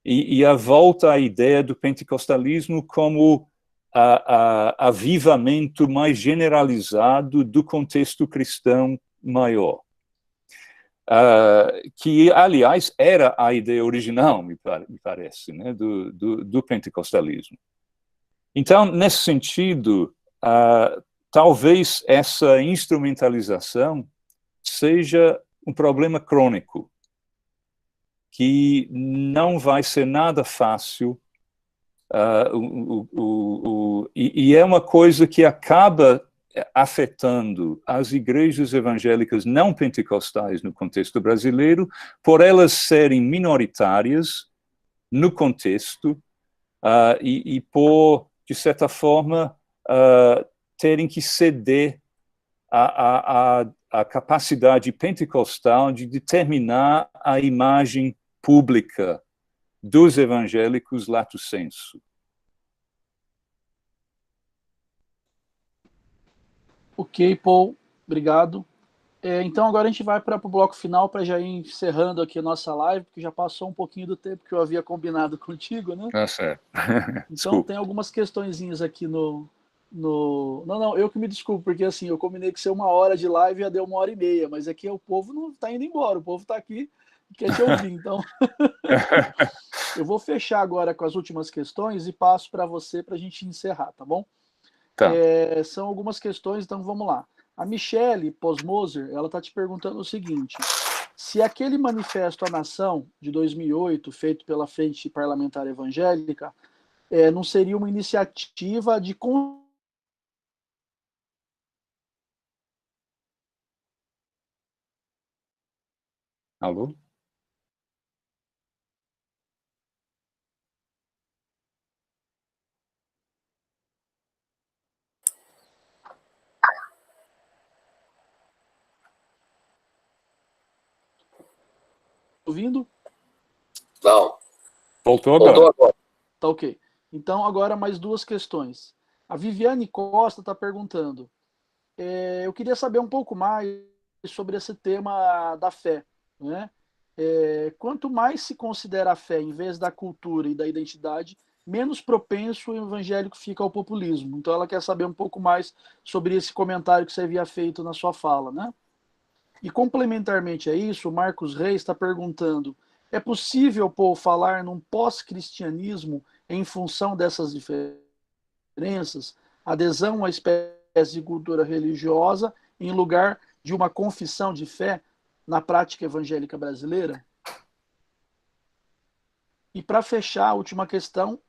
E a volta à ideia do pentecostalismo como avivamento mais generalizado do contexto cristão maior. que, aliás, era a ideia original, me parece, né, do pentecostalismo. Então, nesse sentido, talvez essa instrumentalização seja um problema crônico, que não vai ser nada fácil, e é uma coisa que acaba afetando as igrejas evangélicas não pentecostais no contexto brasileiro, por elas serem minoritárias no contexto, e por, de certa forma, terem que ceder a capacidade pentecostal de determinar a imagem pública dos evangélicos lato sensu. Ok, Paul, obrigado. Então agora a gente vai para o bloco final, para já ir encerrando aqui a nossa live, porque já passou um pouquinho do tempo que eu havia combinado contigo, né? Certo. Então tem algumas questõezinhas aqui no... Não, eu que me desculpo, porque assim, eu combinei que ser 1 hora de live já deu 1h30, mas aqui o povo não está indo embora, o povo está aqui e quer te ouvir, então... Eu vou fechar agora com as últimas questões e passo para você para a gente encerrar, tá bom? Tá. São algumas questões, então vamos lá. A Michele Posmoser, ela está te perguntando o seguinte: se aquele manifesto à nação de 2008, feito pela Frente Parlamentar Evangélica, não seria uma iniciativa de... Alô? Ouvindo? Não. Voltou agora. Tá ok. Então, agora mais 2 questões. A Viviane Costa está perguntando: eu queria saber um pouco mais sobre esse tema da fé, né? Quanto mais se considera a fé em vez da cultura e da identidade, menos propenso o evangélico fica ao populismo. Então, ela quer saber um pouco mais sobre esse comentário que você havia feito na sua fala, né? E complementarmente a isso, o Marcos Reis está perguntando: é possível, Paul, falar num pós-cristianismo em função dessas diferenças, adesão a espécie de cultura religiosa em lugar de uma confissão de fé na prática evangélica brasileira? E para fechar, a última questão,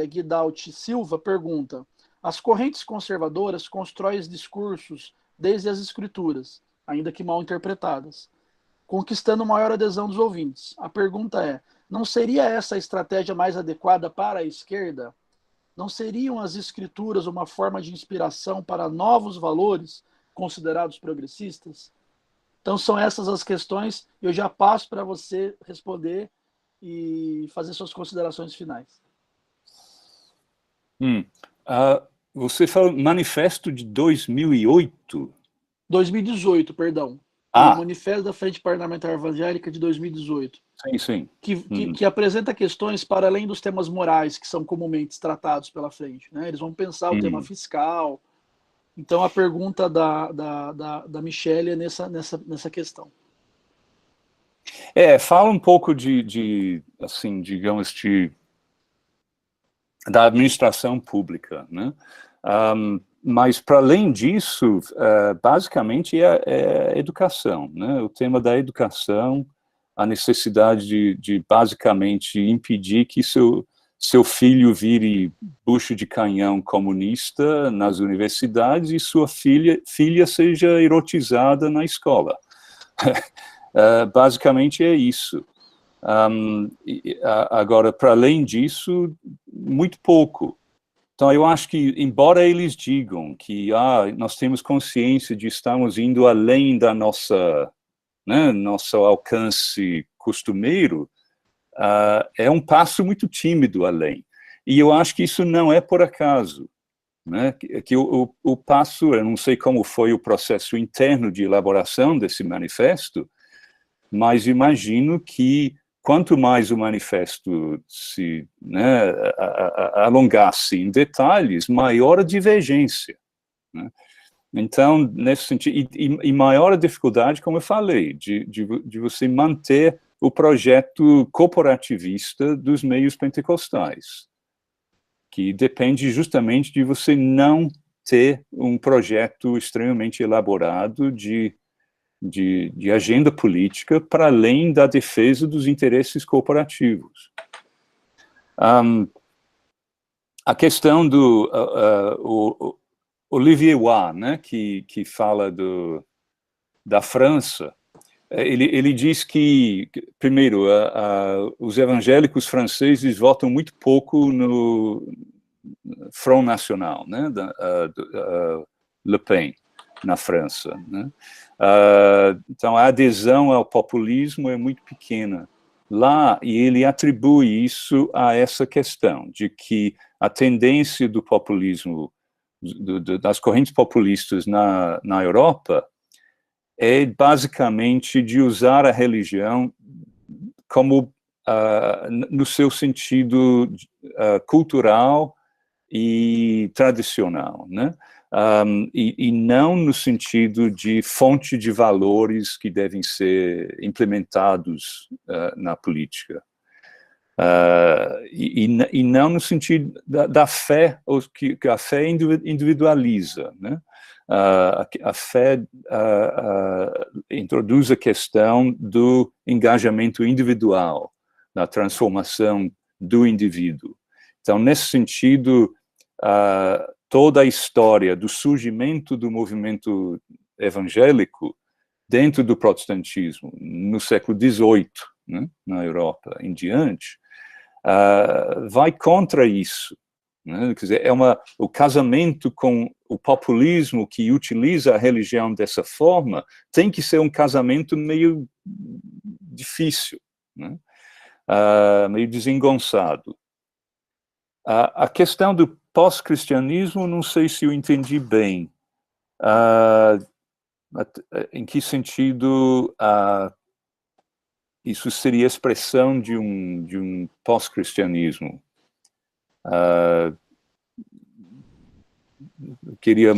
Guidalt Silva pergunta: as correntes conservadoras constroem discursos desde as escrituras, ainda que mal interpretadas, conquistando maior adesão dos ouvintes. A pergunta é: não seria essa a estratégia mais adequada para a esquerda? Não seriam as escrituras uma forma de inspiração para novos valores considerados progressistas? Então são essas as questões, e eu já passo para você responder e fazer suas considerações finais. Você falou manifesto de 2008? 2018, perdão. O Manifesto da Frente Parlamentar Evangélica de 2018. Sim. Que apresenta questões para além dos temas morais que são comumente tratados pela frente, né? Eles vão pensar o tema fiscal. Então, a pergunta da Michele é nessa questão. Fala um pouco assim, digamos, da administração pública, né? Mas, para além disso, basicamente é educação, né? O tema da educação, a necessidade de basicamente impedir que seu filho vire bucho de canhão comunista nas universidades e sua filha seja erotizada na escola. Basicamente é isso. Agora, para além disso, muito pouco. Então, eu acho que, embora eles digam que nós temos consciência de estarmos indo além da nosso alcance costumeiro, é um passo muito tímido além. E eu acho que isso não é por acaso, né? Que o passo, eu não sei como foi o processo interno de elaboração desse manifesto, mas imagino que quanto mais o manifesto se alongasse em detalhes, maior a divergência, né? Então, nesse sentido, e maior a dificuldade, como eu falei, de você manter o projeto corporativista dos meios pentecostais, que depende justamente de você não ter um projeto extremamente elaborado de agenda política para além da defesa dos interesses corporativos. A questão do Olivier Roy, né, que fala da França, ele diz que, primeiro, os evangélicos franceses votam muito pouco no Front National, né, Le Pen, na França, né? Então, a adesão ao populismo é muito pequena lá, e ele atribui isso a essa questão, de que a tendência do populismo, das correntes populistas na Europa, é basicamente de usar a religião como, no seu sentido cultural e tradicional, né? E não no sentido de fonte de valores que devem ser implementados na política. E não no sentido da fé, que a fé individualiza, né? A fé introduz a questão do engajamento individual, na transformação do indivíduo. Então, nesse sentido, toda a história do surgimento do movimento evangélico dentro do protestantismo, no século XVIII, né, na Europa em diante, vai contra isso. Né? Quer dizer, o casamento com o populismo que utiliza a religião dessa forma tem que ser um casamento meio difícil, né? Meio desengonçado. A questão do pós-cristianismo, não sei se eu entendi bem. Em que sentido isso seria expressão de um pós-cristianismo? Eu queria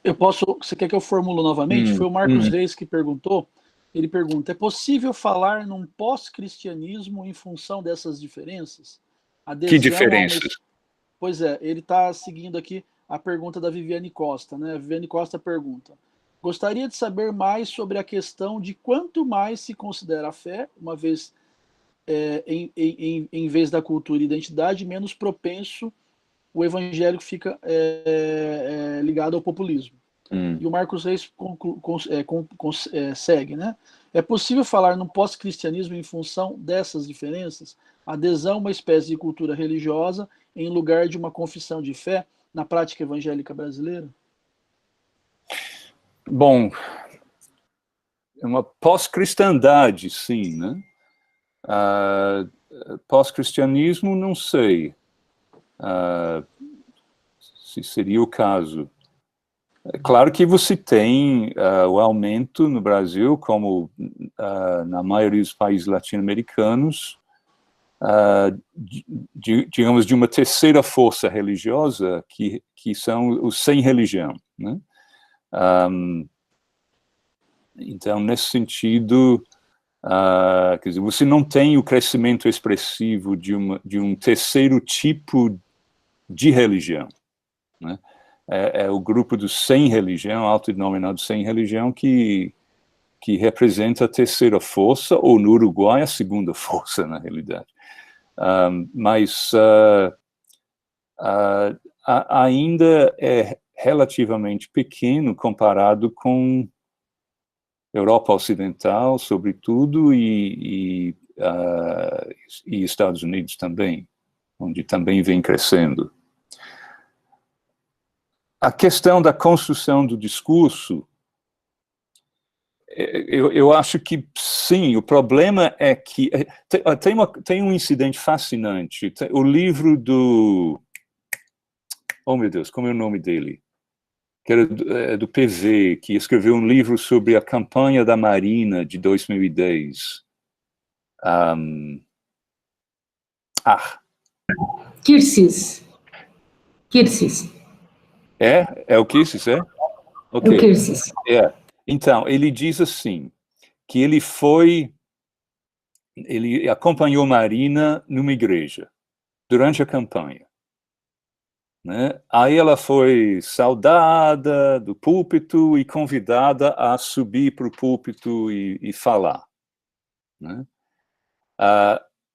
Eu posso, você quer que eu formulo novamente? Foi o Marcos Reis que perguntou. Ele pergunta, é possível falar num pós-cristianismo em função dessas diferenças? Que diferenças? Pois é, ele está seguindo aqui a pergunta da Viviane Costa, né? A Viviane Costa pergunta, gostaria de saber mais sobre a questão de quanto mais se considera a fé, uma vez em vez da cultura e identidade, menos propenso o evangélico fica ligado ao populismo. E o Marcos Reis segue, né? É possível falar no pós-cristianismo em função dessas diferenças? Adesão a uma espécie de cultura religiosa em lugar de uma confissão de fé na prática evangélica brasileira? Bom, é uma pós-cristandade, sim, né? Pós-cristianismo, não sei se seria o caso. É claro que você tem o aumento no Brasil, como na maioria dos países latino-americanos, digamos, de uma terceira força religiosa, que são os sem religião, né? Então, nesse sentido, quer dizer, você não tem o crescimento expressivo de um terceiro tipo de religião, né? É o grupo dos sem religião, autodenominado sem religião, que representa a terceira força, ou no Uruguai a segunda força, na realidade. Mas ainda é relativamente pequeno comparado com Europa Ocidental, sobretudo, e Estados Unidos também, onde também vem crescendo. A questão da construção do discurso, eu acho que sim, o problema é que tem um incidente fascinante. O livro do... Oh, meu Deus, como é o nome dele? Que era do PV, que escreveu um livro sobre a campanha da Marina de 2010. Kirsis. É o Kirsis, é? Ok. Euclides. Então, ele diz assim, que ele acompanhou Marina numa igreja, durante a campanha. Né? Aí ela foi saudada do púlpito e convidada a subir para o púlpito e falar. Né?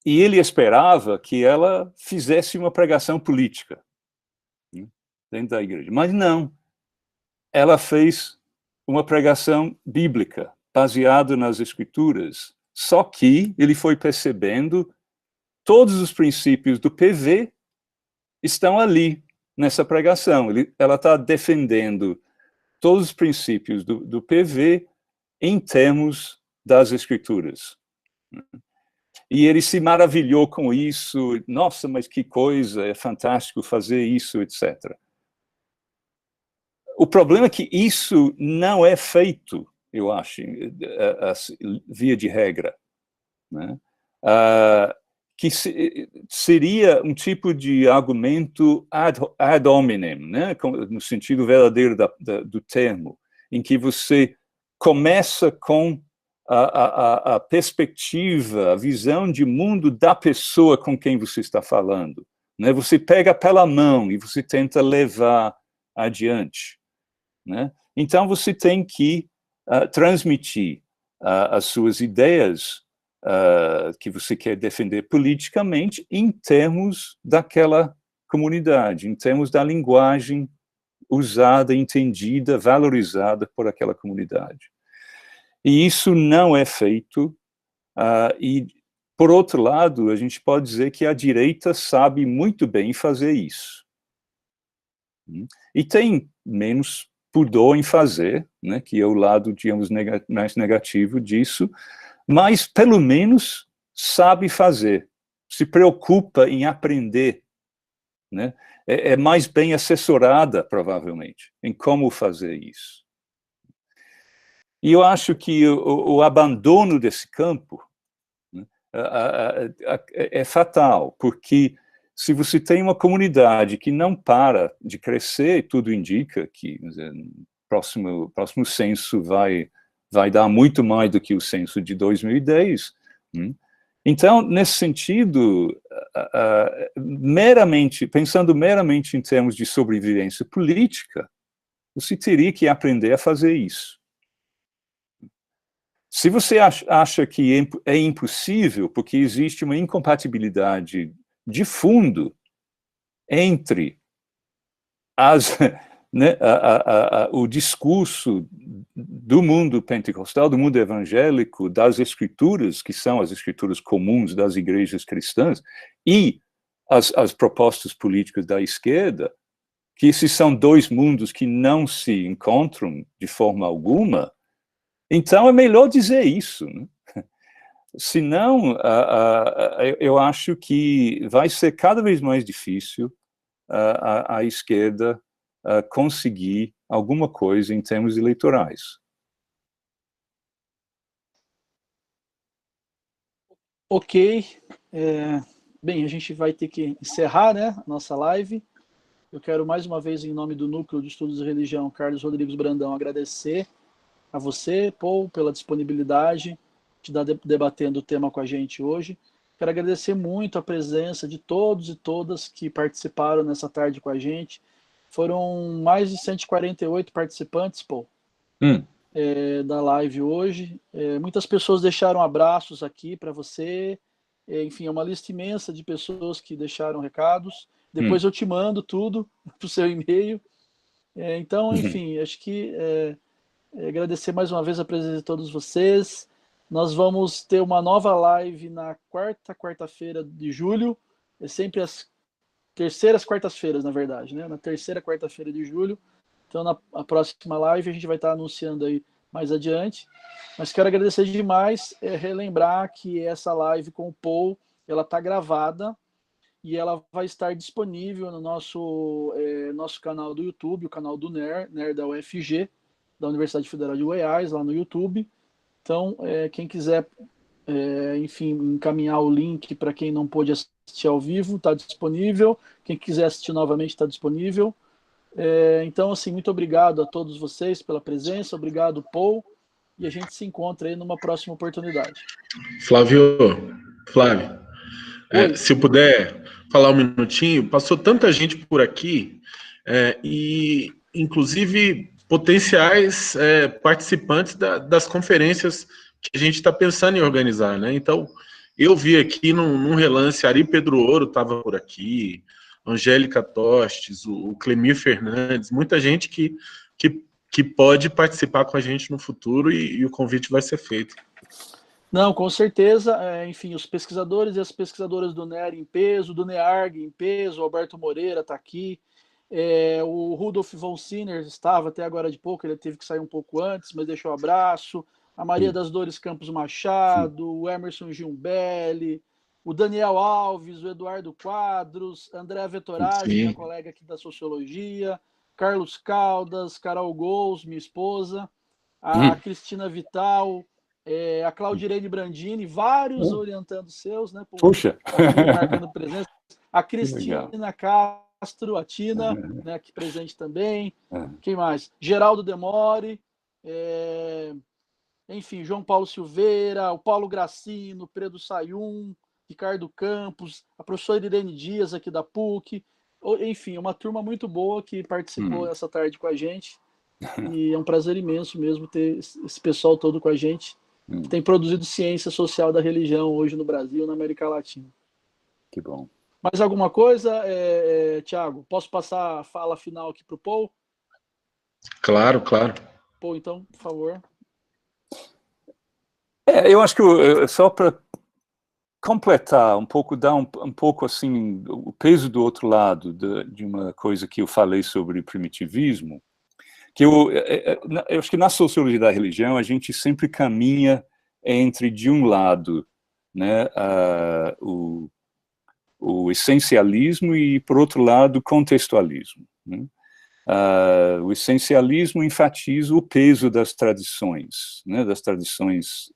E ele esperava que ela fizesse uma pregação política, né, dentro da igreja. Mas não. Ela fez uma pregação bíblica, baseada nas escrituras. Só que ele foi percebendo todos os princípios do PV estão ali, nessa pregação. Ela está defendendo todos os princípios do PV em termos das escrituras. E ele se maravilhou com isso. Nossa, mas que coisa, é fantástico fazer isso, etc. O problema é que isso não é feito, eu acho, via de regra. Né? Que seria um tipo de argumento ad hominem, né? No sentido verdadeiro do termo, em que você começa com a perspectiva, a visão de mundo da pessoa com quem você está falando. Né? Você pega pela mão e você tenta levar adiante. Né? Então, você tem que transmitir as suas ideias que você quer defender politicamente em termos daquela comunidade, em termos da linguagem usada, entendida, valorizada por aquela comunidade. E isso não é feito, e, por outro lado, a gente pode dizer que a direita sabe muito bem fazer isso. E tem menos pudor em fazer, né, que é o lado, digamos, mais negativo disso, mas, pelo menos, sabe fazer, se preocupa em aprender, né? É mais bem assessorada, provavelmente, em como fazer isso. E eu acho que o abandono desse campo, né, é fatal, porque se você tem uma comunidade que não para de crescer, tudo indica que o próximo censo vai dar muito mais do que o censo de 2010. Então, nesse sentido, pensando meramente em termos de sobrevivência política, você teria que aprender a fazer isso. Se você acha que é impossível, porque existe uma incompatibilidade de fundo entre né, o discurso do mundo pentecostal, do mundo evangélico, das escrituras, que são as escrituras comuns das igrejas cristãs, e as propostas políticas da esquerda, que esses são dois mundos que não se encontram de forma alguma, então é melhor dizer isso, né? Senão, eu acho que vai ser cada vez mais difícil a esquerda conseguir alguma coisa em termos eleitorais. Ok. Bem, a gente vai ter que encerrar, né, a nossa live. Eu quero mais uma vez, em nome do Núcleo de Estudos de Religião, Carlos Rodrigues Brandão, agradecer a você, Paul, pela disponibilidade de estar debatendo o tema com a gente hoje. Quero agradecer muito a presença de todos e todas que participaram nessa tarde com a gente. Foram mais de 148 participantes, Paul, da live hoje. Muitas pessoas deixaram abraços aqui para você. Enfim, é uma lista imensa de pessoas que deixaram recados. Depois eu te mando tudo para o seu e-mail. Então, enfim, acho que agradecer mais uma vez a presença de todos vocês. Nós vamos ter uma nova live na quarta-feira de julho. É sempre as terceiras quartas-feiras, na verdade, né? Na terceira quarta-feira de julho. Então, na próxima live, a gente vai estar anunciando aí mais adiante. Mas quero agradecer demais, relembrar que essa live com o Paul, ela está gravada e ela vai estar disponível no nosso canal do YouTube, o canal do NER da UFG, da Universidade Federal de Goiás, lá no YouTube. Então, quem quiser, enfim, encaminhar o link para quem não pôde assistir ao vivo, está disponível. Quem quiser assistir novamente, está disponível. Então, assim, muito obrigado a todos vocês pela presença, obrigado, Paul, e a gente se encontra aí numa próxima oportunidade. Flávio, Oi. se eu puder falar um minutinho, passou tanta gente por aqui, e inclusive potenciais participantes das conferências que a gente está pensando em organizar, né? Então, eu vi aqui num relance, Ari Pedro Ouro estava por aqui, Angélica Tostes, o Clemir Fernandes, muita gente que pode participar com a gente no futuro e o convite vai ser feito. Não, com certeza, enfim, os pesquisadores e as pesquisadoras do NER em peso, do NEARG em peso, o Alberto Moreira está aqui, o Rudolf von Sinner estava até agora de pouco, ele teve que sair um pouco antes, mas deixou um abraço, a Maria das Dores Campos Machado, o Emerson Giumbelli, o Daniel Alves, o Eduardo Quadros, André Vettorati, minha colega aqui da Sociologia, Carlos Caldas, Carol Gols, minha esposa, a Cristina Vital, a Claudirene Brandini, vários orientando seus, né? Puxa! Marcando presença. A Cristina Castro, a Tina, né, aqui presente também. Quem mais? Geraldo Demore, enfim, João Paulo Silveira, o Paulo Gracino, Pedro Sayum, Ricardo Campos, a professora Irene Dias aqui da PUC, enfim, uma turma muito boa que participou essa tarde com a gente. E é um prazer imenso mesmo ter esse pessoal todo com a gente, que tem produzido ciência social da religião hoje no Brasil e na América Latina. Que bom. Mais alguma coisa, Tiago? Posso passar a fala final aqui para o Paul? Claro, claro. Paul, então, por favor. Eu acho que só para completar um pouco, dar um pouco assim o peso do outro lado de uma coisa que eu falei sobre primitivismo, que eu acho que na sociologia da religião a gente sempre caminha entre, de um lado, né, o essencialismo e, por outro lado, o contextualismo, né? O essencialismo enfatiza o peso das tradições, né, das tradições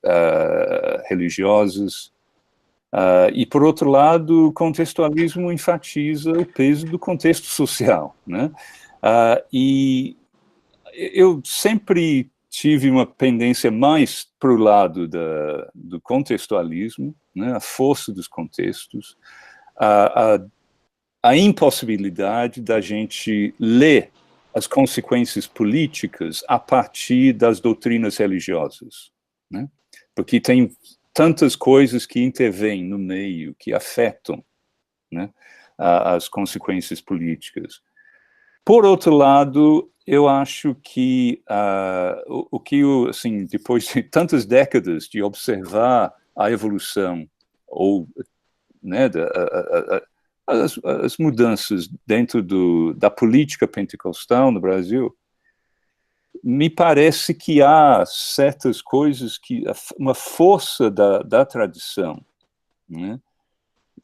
religiosas, e, por outro lado, o contextualismo enfatiza o peso do contexto social, né? E eu sempre tive uma pendência mais para o lado do contextualismo, né, a força dos contextos, a impossibilidade da gente ler as consequências políticas a partir das doutrinas religiosas, né? Porque tem tantas coisas que intervêm no meio, que afetam, né, as consequências políticas. Por outro lado, eu acho que assim, depois de tantas décadas de observar a evolução, ou, né, as mudanças dentro da política pentecostal no Brasil, me parece que há certas coisas, uma força da tradição, né,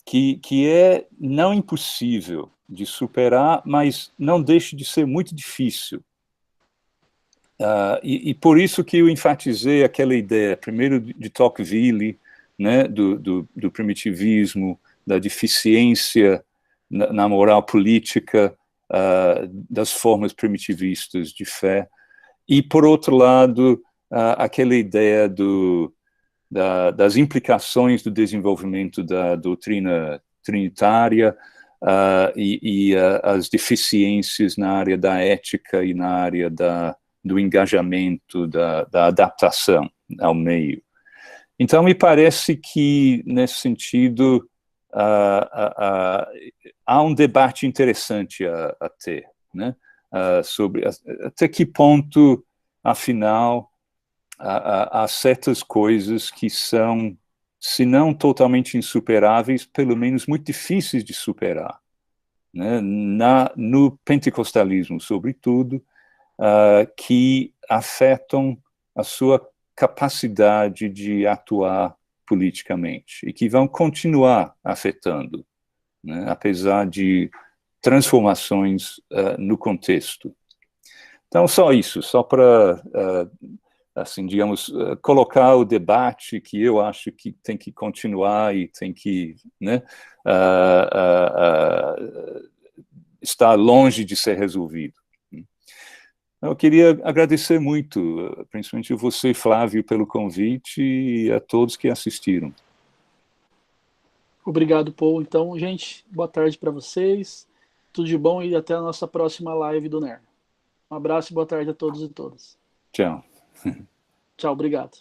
que é não impossível de superar, mas não deixa de ser muito difícil. E por isso que eu enfatizei aquela ideia, primeiro de Tocqueville, né, do primitivismo, da deficiência na moral política, das formas primitivistas de fé, e, por outro lado, aquela ideia das implicações do desenvolvimento da doutrina trinitária, e as deficiências na área da ética e na área do engajamento, da adaptação ao meio. Então, me parece que, nesse sentido, há um debate interessante a ter, né, sobre até que ponto, afinal, há certas coisas que são, se não totalmente insuperáveis, pelo menos muito difíceis de superar, né, no pentecostalismo, sobretudo, que afetam a sua capacidade de atuar politicamente e que vão continuar afetando, né, apesar de transformações no contexto. Então, só isso, só para, assim, digamos, colocar o debate que eu acho que tem que continuar e tem que, né, estar longe de ser resolvido. Eu queria agradecer muito, principalmente você, Flávio, pelo convite e a todos que assistiram. Obrigado, Paul. Então, gente, boa tarde para vocês. Tudo de bom e até a nossa próxima live do NER. Um abraço e boa tarde a todos e todas. Tchau. Tchau, obrigado.